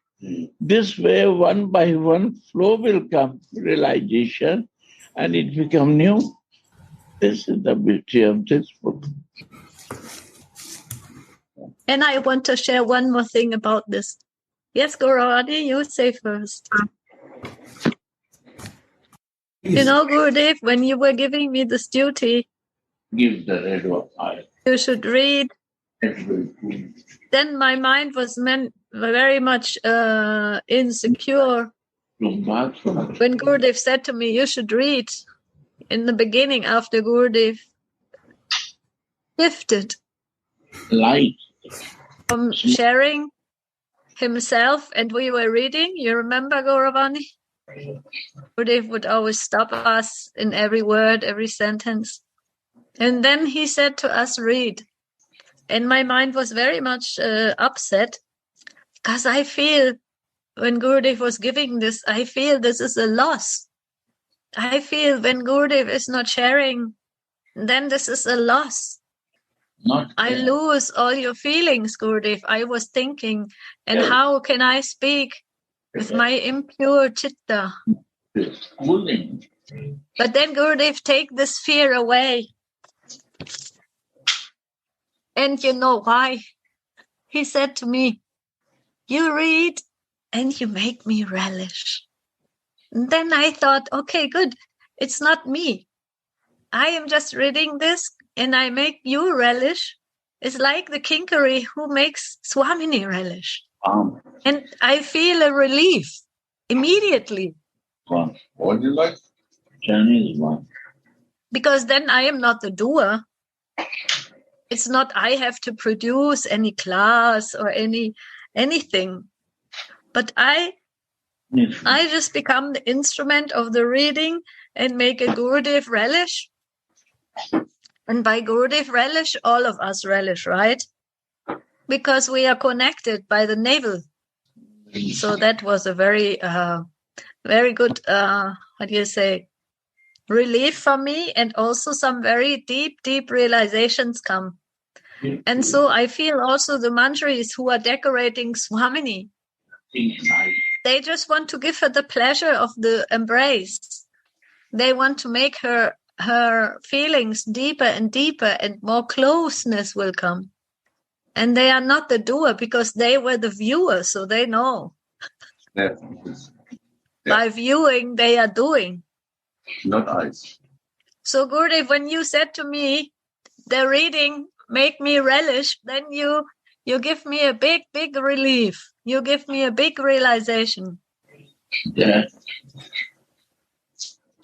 This way, one by one, flow will come, realization, and it become new. This is the beauty of this book. And I want to share one more thing about this. Yes, Gauravani, you say first. You know, Gurudev, when you were giving me this duty, Give the red or eye. You should read. Then my mind was very much insecure. When Gurudev said to me, you should read, in the beginning after Gurudev shifted Light from sharing himself and we were reading. You remember, Gauravani? Gurudev would always stop us in every word, every sentence. And then he said to us, read. And my mind was very much upset because I feel when Gurudev was giving this, I feel this is a loss. I feel when Gurudev is not sharing, then this is a loss. I lose all your feelings, Gurudev. I was thinking, and how can I speak with my impure chitta? But then Gurudev take this fear away. And you know why? He said to me, you read and you make me relish. And then I thought, okay, good. It's not me. I am just reading this and I make you relish. It's like the Kinkari who makes Swamini relish. And I feel a relief immediately. What do you like? Chinese one. Because then I am not the doer. It's not I have to produce any class or anything. But I just become the instrument of the reading and make a Gurudev relish. And by Gurudev relish, all of us relish, right? Because we are connected by the navel. So that was a very, very good, relief for me. And also some very deep, deep realizations come. And so I feel also the Manjaris who are decorating Swamini, they just want to give her the pleasure of the embrace. They want to make her feelings deeper and deeper and more closeness will come. And they are not the doer because they were the viewer, so they know. Yeah. By viewing, they are doing. Not eyes. So Gurudev, when you said to me, the reading make me relish, then you give me a big, big relief. You give me a big realization. Yeah.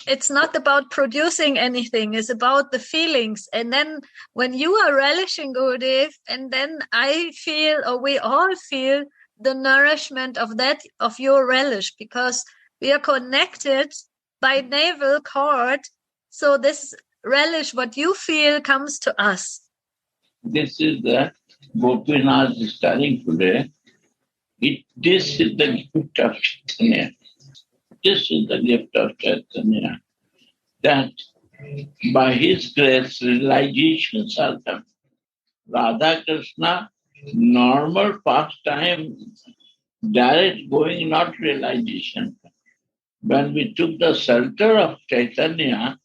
It's not about producing anything. It's about the feelings. And then when you are relishing Gurudev, and then I feel, or we all feel, the nourishment of that, of your relish, because we are connected by navel cord. So this relish, what you feel, comes to us. This is the Gopinath is telling today. This is the gift of Caitanya. This is the gift of Caitanya. That by his grace, realizations are done. Radha Krishna, normal pastime, direct going, not realization. When we took the shelter of Caitanya,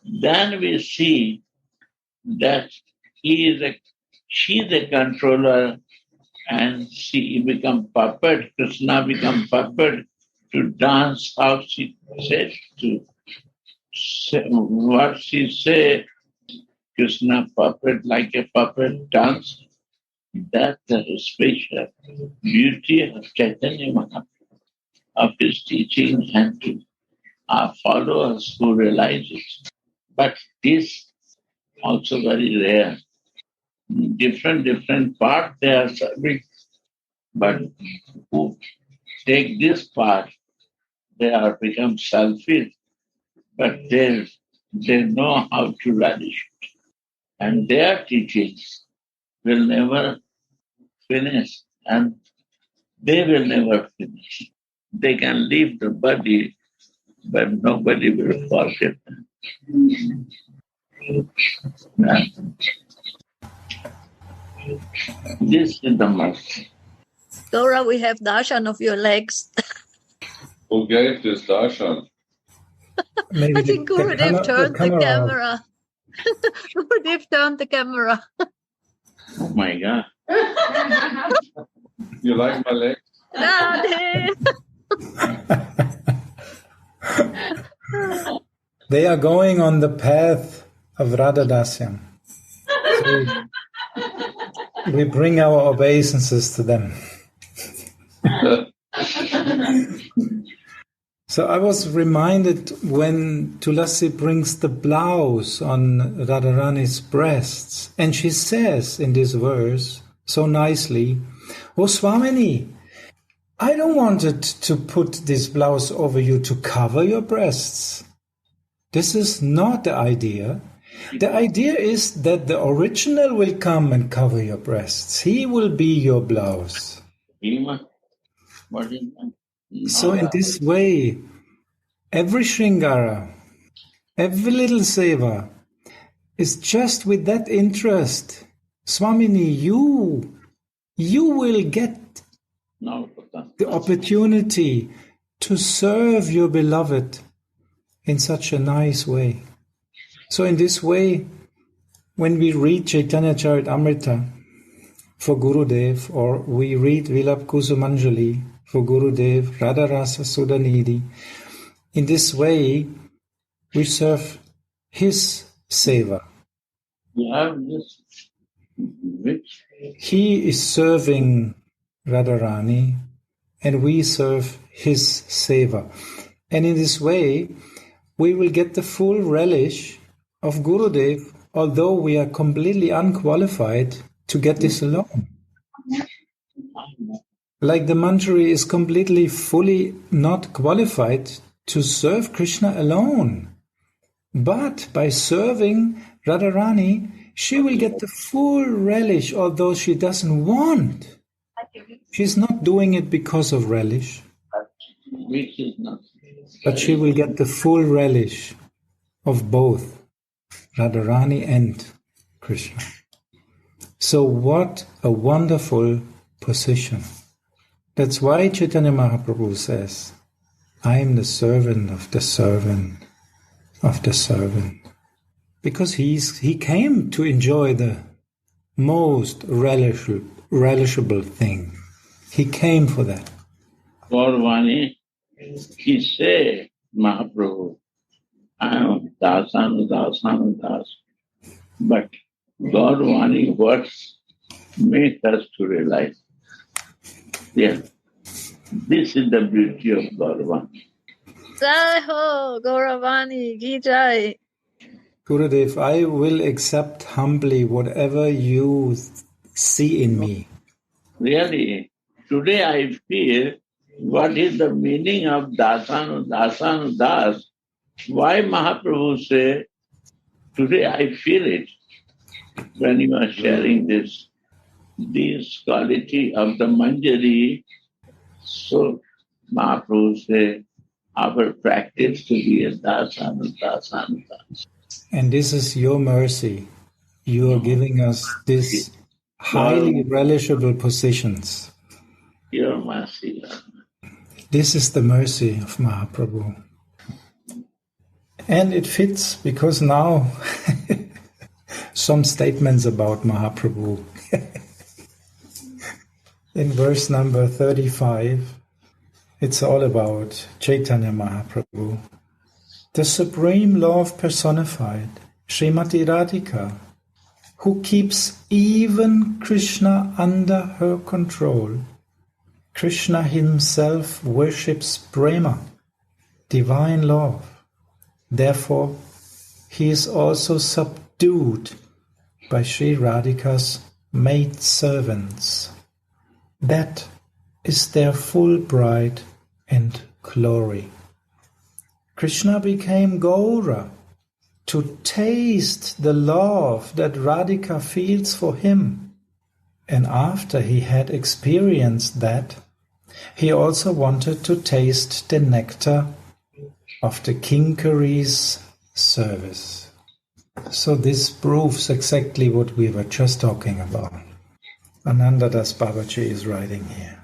then we see that she is a controller And she become puppet, Krishna become puppet to dance how she said to say, what she say, Krishna puppet like a puppet dance. That's the special beauty of Caitanya Mahaprabhu, of his teaching and to our followers who realize it. But this also very rare. Different part they are serving, but who take this part, they are become selfish, but they know how to relish it. And their teachings will never finish, and they will never finish. They can leave the body, but nobody will forget them. This is the mercy. Gaura, we have darshan of your legs. Who gave this darshan? I think Gurudev turned the camera. Gurudev turned the camera. Oh my God. You like my legs? Radhe. They are going on the path of Radha Dasyam. So we bring our obeisances to them. So I was reminded when Tulasi brings the blouse on Radharani's breasts, and she says in this verse so nicely, "Oh Swamini, I don't want it to put this blouse over you to cover your breasts. This is not the idea. The idea is that the original will come and cover your breasts. He will be your blouse." What is that? So in this way, every Shringara, every little seva is just with that interest. Swamini, you will get the opportunity to serve your beloved in such a nice way. So in this way, when we read Caitanya Caritamrita for Gurudev, or we read Vilap Kusumanjali for Gurudev, Radha Rasa Sudhanidhi, in this way we serve his seva. You have this which He is serving Radharani and we serve his seva. And in this way we will get the full relish of Gurudev, although we are completely unqualified to get this alone. Like the Manjari is completely, fully not qualified to serve Krishna alone. But by serving Radharani, she will get the full relish, although she doesn't want. She's not doing it because of relish. which is not. But she will get the full relish of both Radharani and Krishna. So what a wonderful position. That's why Chaitanya Mahaprabhu says, I am the servant of the servant of the servant. Because he came to enjoy the most relishable thing. He came for that. Gaurvani, he said, Mahaprabhu, I am Das. But Gaurvani words make us to realize. Yeah, this is the beauty of Gaurvani. Jai ho, Gauravani, ki jai. Gurudev, I will accept humbly whatever you see in me. Really, today I feel what is the meaning of dasanu das. Why Mahaprabhu say, today I feel it when you are sharing this quality of the Manjari. So Mahaprabhu say, our practice to be a dasanu das. And this is your mercy. You are giving us these highly relishable positions. Your mercy. This is the mercy of Mahaprabhu. And it fits because now some statements about Mahaprabhu. In verse number 35, it's all about Caitanya Mahaprabhu, the Supreme Love personified, Srimati Radhika, who keeps even Krishna under her control. Krishna himself worships Prema, divine love. Therefore, he is also subdued by Sri Radhika's maidservants. That is their full bride and glory. Krishna became Gaura to taste the love that Radhika feels for him. And after he had experienced that, he also wanted to taste the nectar of the Kinkary's service. So this proves exactly what we were just talking about. Anandadas Babaji is writing here.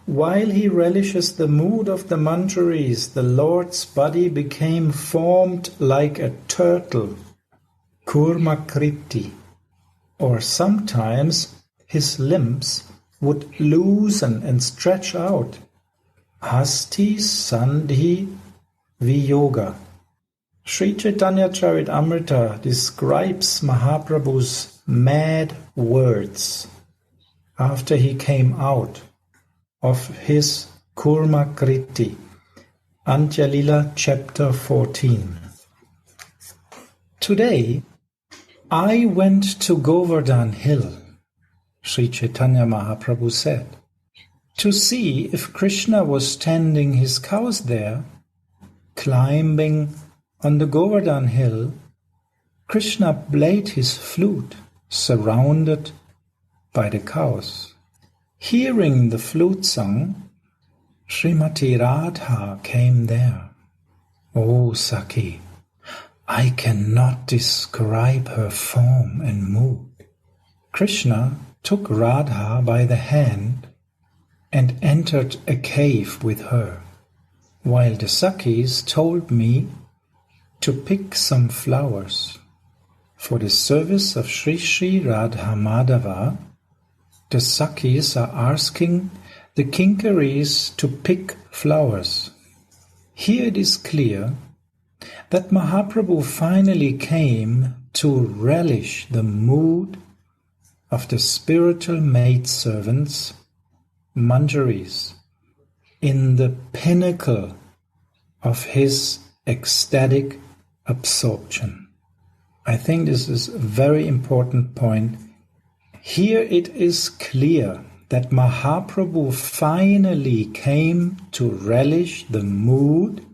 While he relishes the mood of the Manjaris, the Lord's body became formed like a turtle, Kurmakriti, or sometimes his limbs would loosen and stretch out, Hasti Sandhi Viyoga. Sri Caitanya Caritamrita describes Mahaprabhu's mad words after he came out of his Kurmakriti, Antya-lila chapter 14. Today, I went to Govardhan Hill, Sri Caitanya Mahaprabhu said, to see if Krishna was tending his cows there. Climbing on the Govardhan Hill, Krishna played his flute, surrounded by the cows. Hearing the flute song, Srimati Radha came there. Oh, Sakhi, I cannot describe her form and mood. Krishna took Radha by the hand and entered a cave with her, while the Sakhis told me to pick some flowers. For the service of Sri Sri Radha Madhava, the Sakhis are asking the Kinkaris to pick flowers. Here it is clear that Mahaprabhu finally came to relish the mood of the spiritual maidservants, Manjaris, in the pinnacle of his ecstatic absorption. I think this is a very important point. Here it is clear that Mahaprabhu finally came to relish the mood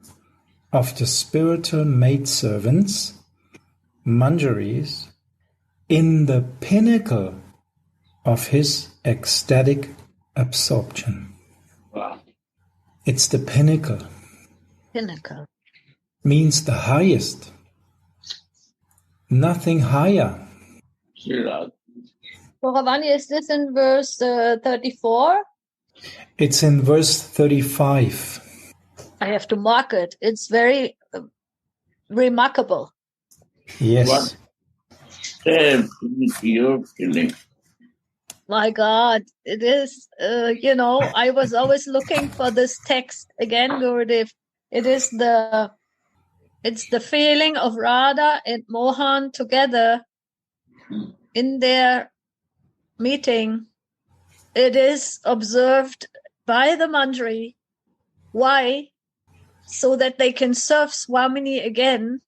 of the spiritual maidservants, Manjaris, in the pinnacle of his ecstatic absorption. Wow. It's the pinnacle. Pinnacle. Means the highest. Nothing higher. Bhagavani, is this in verse 34? It's in verse 35. I have to mark it. It's very remarkable. Yes. What your feeling? My God, it is, I was always looking for this text again, Gurudev. It's the feeling of Radha and Mohan together in their meeting. It is observed by the Manjari. Why? So that they can serve Swamini again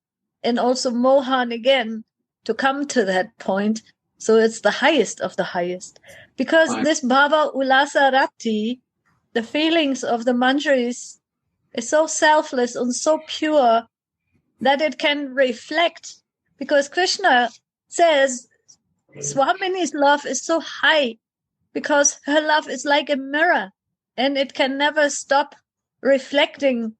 and also Mohan again to come to that point. So it's the highest of the highest. Because this Bhava Ulasa Rati, the feelings of the Manjaris, is so selfless and so pure that it can reflect. Because Krishna says Swamini's love is so high because her love is like a mirror and it can never stop reflecting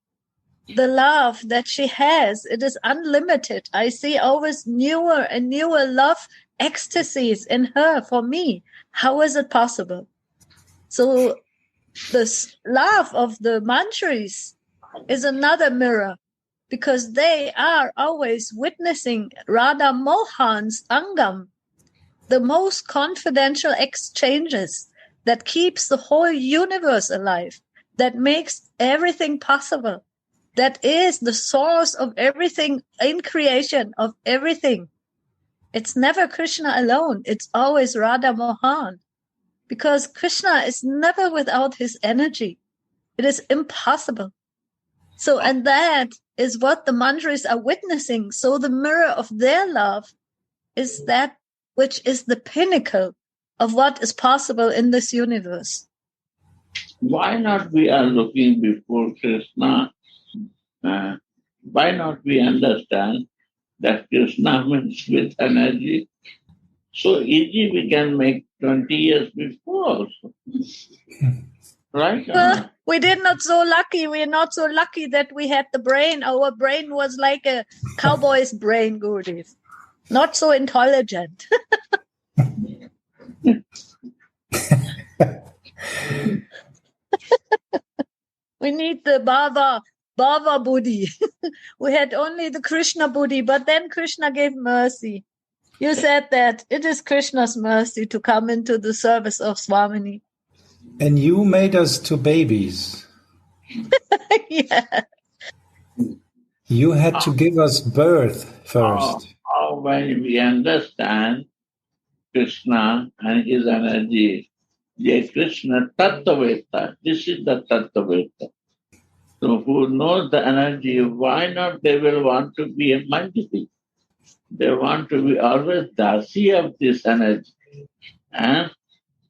the love that she has. It is unlimited. I see always newer and newer love ecstasies in her for me. How is it possible? So this love of the Manjaris is another mirror because they are always witnessing Radha Mohan's Angam, the most confidential exchanges that keeps the whole universe alive, that makes everything possible, that is the source of everything in creation, of everything. It's never Krishna alone. It's always Radha Mohan. Because Krishna is never without his energy. It is impossible. So, and that is what the mantras are witnessing. So the mirror of their love is that which is the pinnacle of what is possible in this universe. Why not we are looking before Krishna? Why not we understand that Krishna means with energy? So easy we can make 20 years before also. Right? Well, we did not so lucky. We are not so lucky that we had the brain. Our brain was like a cowboy's brain, Gurudev. Not so intelligent. We need the Bhava Buddhi. We had only the Krishna Buddhi, but then Krishna gave mercy. You said that it is Krishna's mercy to come into the service of Swamini. And you made us to babies. Yeah. You had to give us birth first. When we understand Krishna and his energy, Jai Krishna Tattvaveta, this is the Tattvaveta. So who knows the energy, why not they will want to be a Manjari? They want to be always dasi of this energy and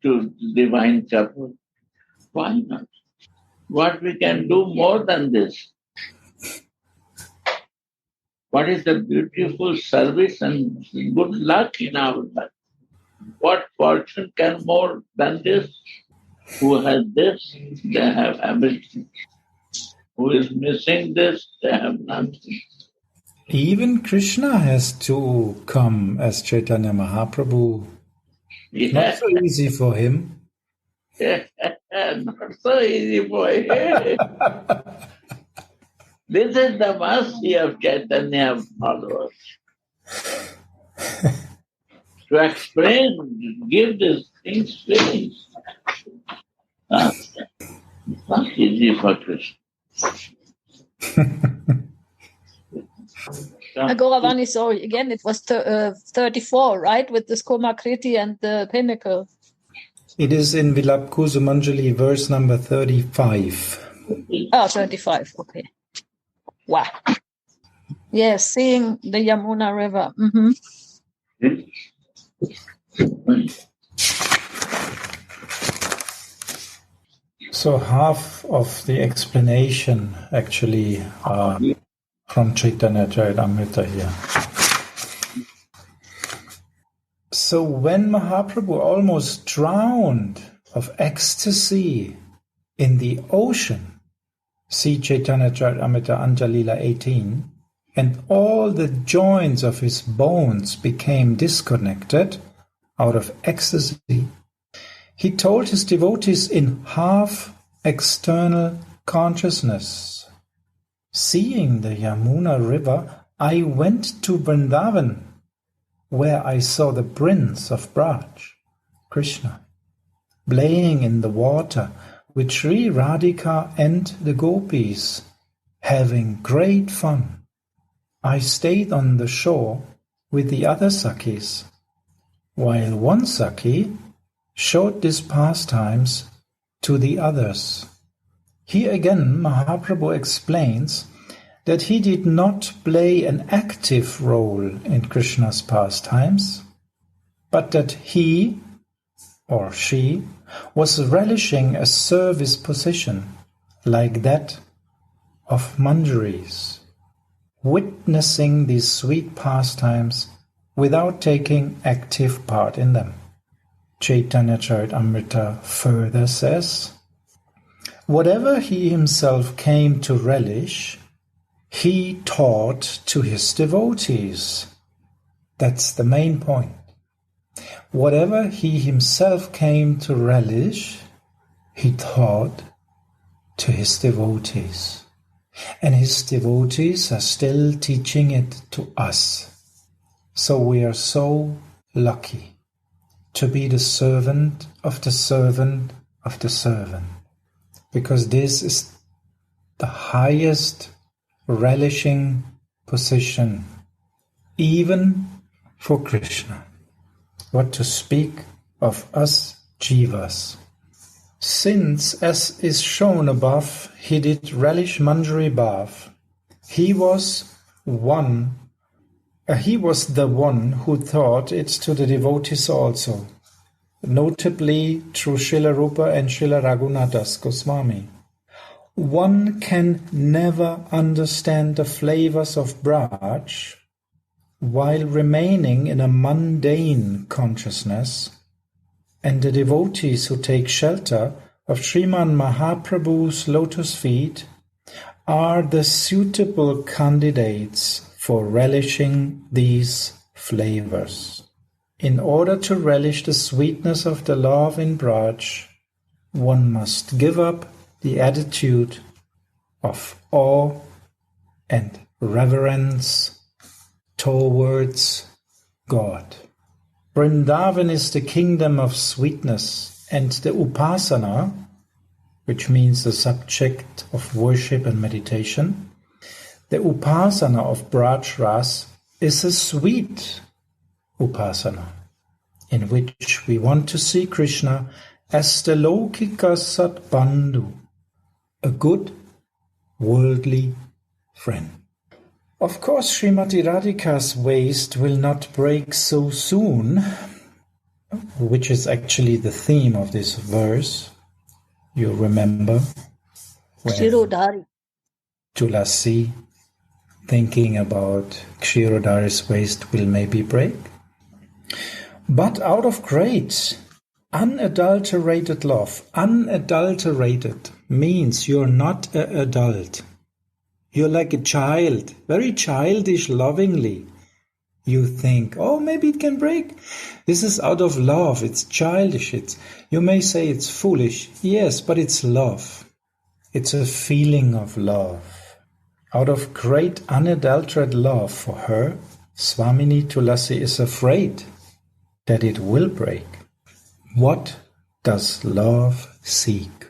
to divine couple. Why not? What we can do more than this? What is the beautiful service and good luck in our life? What fortune can more than this? Who has this, they have everything. Who is missing this, they have nothing. Even Krishna has to come as Chaitanya Mahaprabhu. Yeah. Not so easy for him. Not so easy for him. This is the mercy of Caitanya followers. To explain, give these things feelings. Not easy for Krishna. Agauravani, sorry, again, it was 34, right? With this Komakriti and the pinnacle. It is in Vilapkusumanjali, verse number 35. Oh, 35, okay. Wow. Yes, seeing the Yamuna River. Mm-hmm. So half of the explanation actually from Caitanya Caritamrita here. So when Mahaprabhu almost drowned of ecstasy in the ocean, see Caitanya Caritamrita Anjalila 18, and all the joints of his bones became disconnected out of ecstasy, he told his devotees in half external consciousness, seeing the Yamuna river, I went to Vrindavan, where I saw the prince of Braj, Krishna, playing in the water with Sri Radhika and the gopis, having great fun. I stayed on the shore with the other Sakhis, while one Sakhi showed these pastimes to the others. Here again Mahaprabhu explains that he did not play an active role in Krishna's pastimes, but that he or she was relishing a service position like that of Manjaris, witnessing these sweet pastimes without taking active part in them. Chaitanya Caritamrita further says, whatever he himself came to relish, he taught to his devotees. That's the main point. Whatever he himself came to relish, he taught to his devotees. And his devotees are still teaching it to us. So we are so lucky to be the servant of the servant of the servant, because this is the highest relishing position, even for Krishna. What to speak of us Jivas. Since, as is shown above, he did relish Manjari Bhav, he was the one who taught it to the devotees also, notably through Srila Rupa and Srila Raghunathas Goswami. One can never understand the flavors of Braj while remaining in a mundane consciousness, and the devotees who take shelter of Sriman Mahaprabhu's lotus feet are the suitable candidates for relishing these flavors. In order to relish the sweetness of the love in Braj, one must give up the attitude of awe and reverence towards God. Vrindavan is the kingdom of sweetness, and the upasana, which means the subject of worship and meditation, the upasana of Braj Ras is a sweet upasana, in which we want to see Krishna as the Lokika Satbandhu, a good worldly friend. Of course, Srimati Radhika's waist will not break so soon, which is actually the theme of this verse. You remember Kshirodhari. Tulasi, thinking about Kshirodhari's waist will maybe break. But out of great, unadulterated love, unadulterated means you're not an adult. You're like a child, very childish, lovingly. You think, oh, maybe it can break. This is out of love. It's childish. You may say it's foolish. Yes, but it's love. It's a feeling of love. Out of great unadulterated love for her, Swamini Tulasi is afraid that it will break. What does love seek?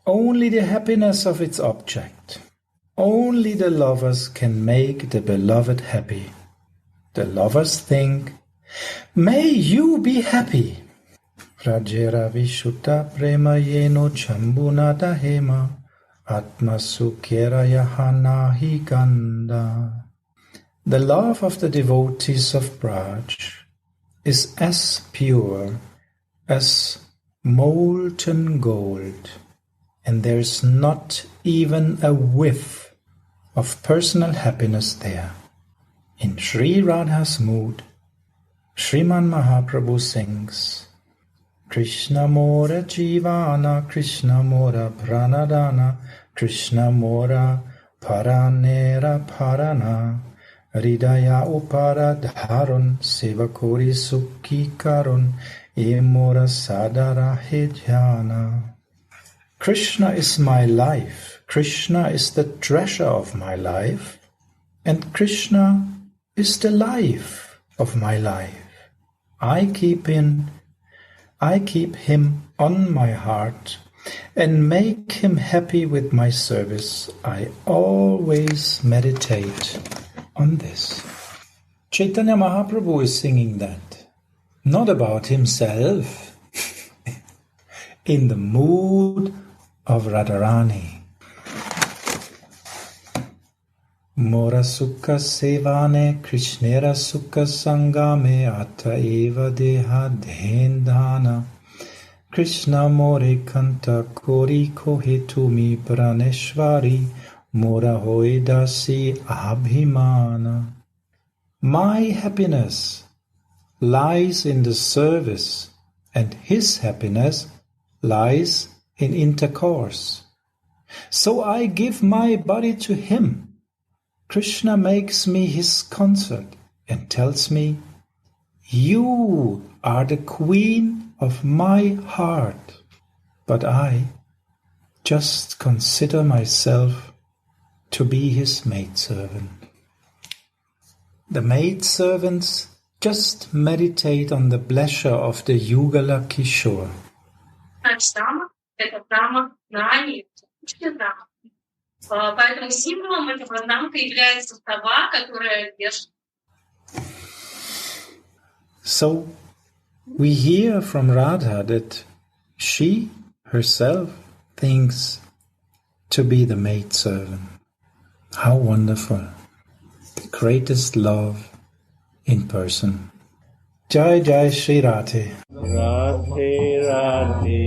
Only the happiness of its object. Only the lovers can make the beloved happy. The lovers think, may you be happy. Rajera Vishuddha Prema Yeno Chambunata Hema Atma Sukhera Yahanahi Ganda. The love of the devotees of Braj is as pure as molten gold, and there is not even a whiff of personal happiness there. In Sri Radha's mood, Sriman Mahaprabhu sings, Krishna Mora Jivana, Krishna Mora Pranadana, Krishna Mora Paranera Parana, Hridaya Upara Dharun, Sevakori Sukhi Karun, E Mora Sadara Hejana. Krishna is my life. Krishna is the treasure of my life, and Krishna is the life of my life. I keep him on my heart and make him happy with my service. I always meditate on this. Chaitanya Mahaprabhu is singing that, not about himself, in the mood of Radharani. Mora sukha sevane Krishnera sukha sangame atta eva deha dhendana Krishna more kanta kori kohetumi praneshvari mora hoidasi abhimana. My happiness lies in the service, and his happiness lies in intercourse. So I give my body to him. Krishna makes me his consort and tells me, you are the queen of my heart. But I just consider myself to be his maidservant. The maidservants Just meditate on the pleasure of the Yugala Kishore. Это драма знаний, драма. Поэтому символом этого знака является сова, которая держит. So we hear from Radha that she herself thinks to be the maidservant. How wonderful. The greatest love in person. Jai Jai Shri Radhe. Radhe Radhe.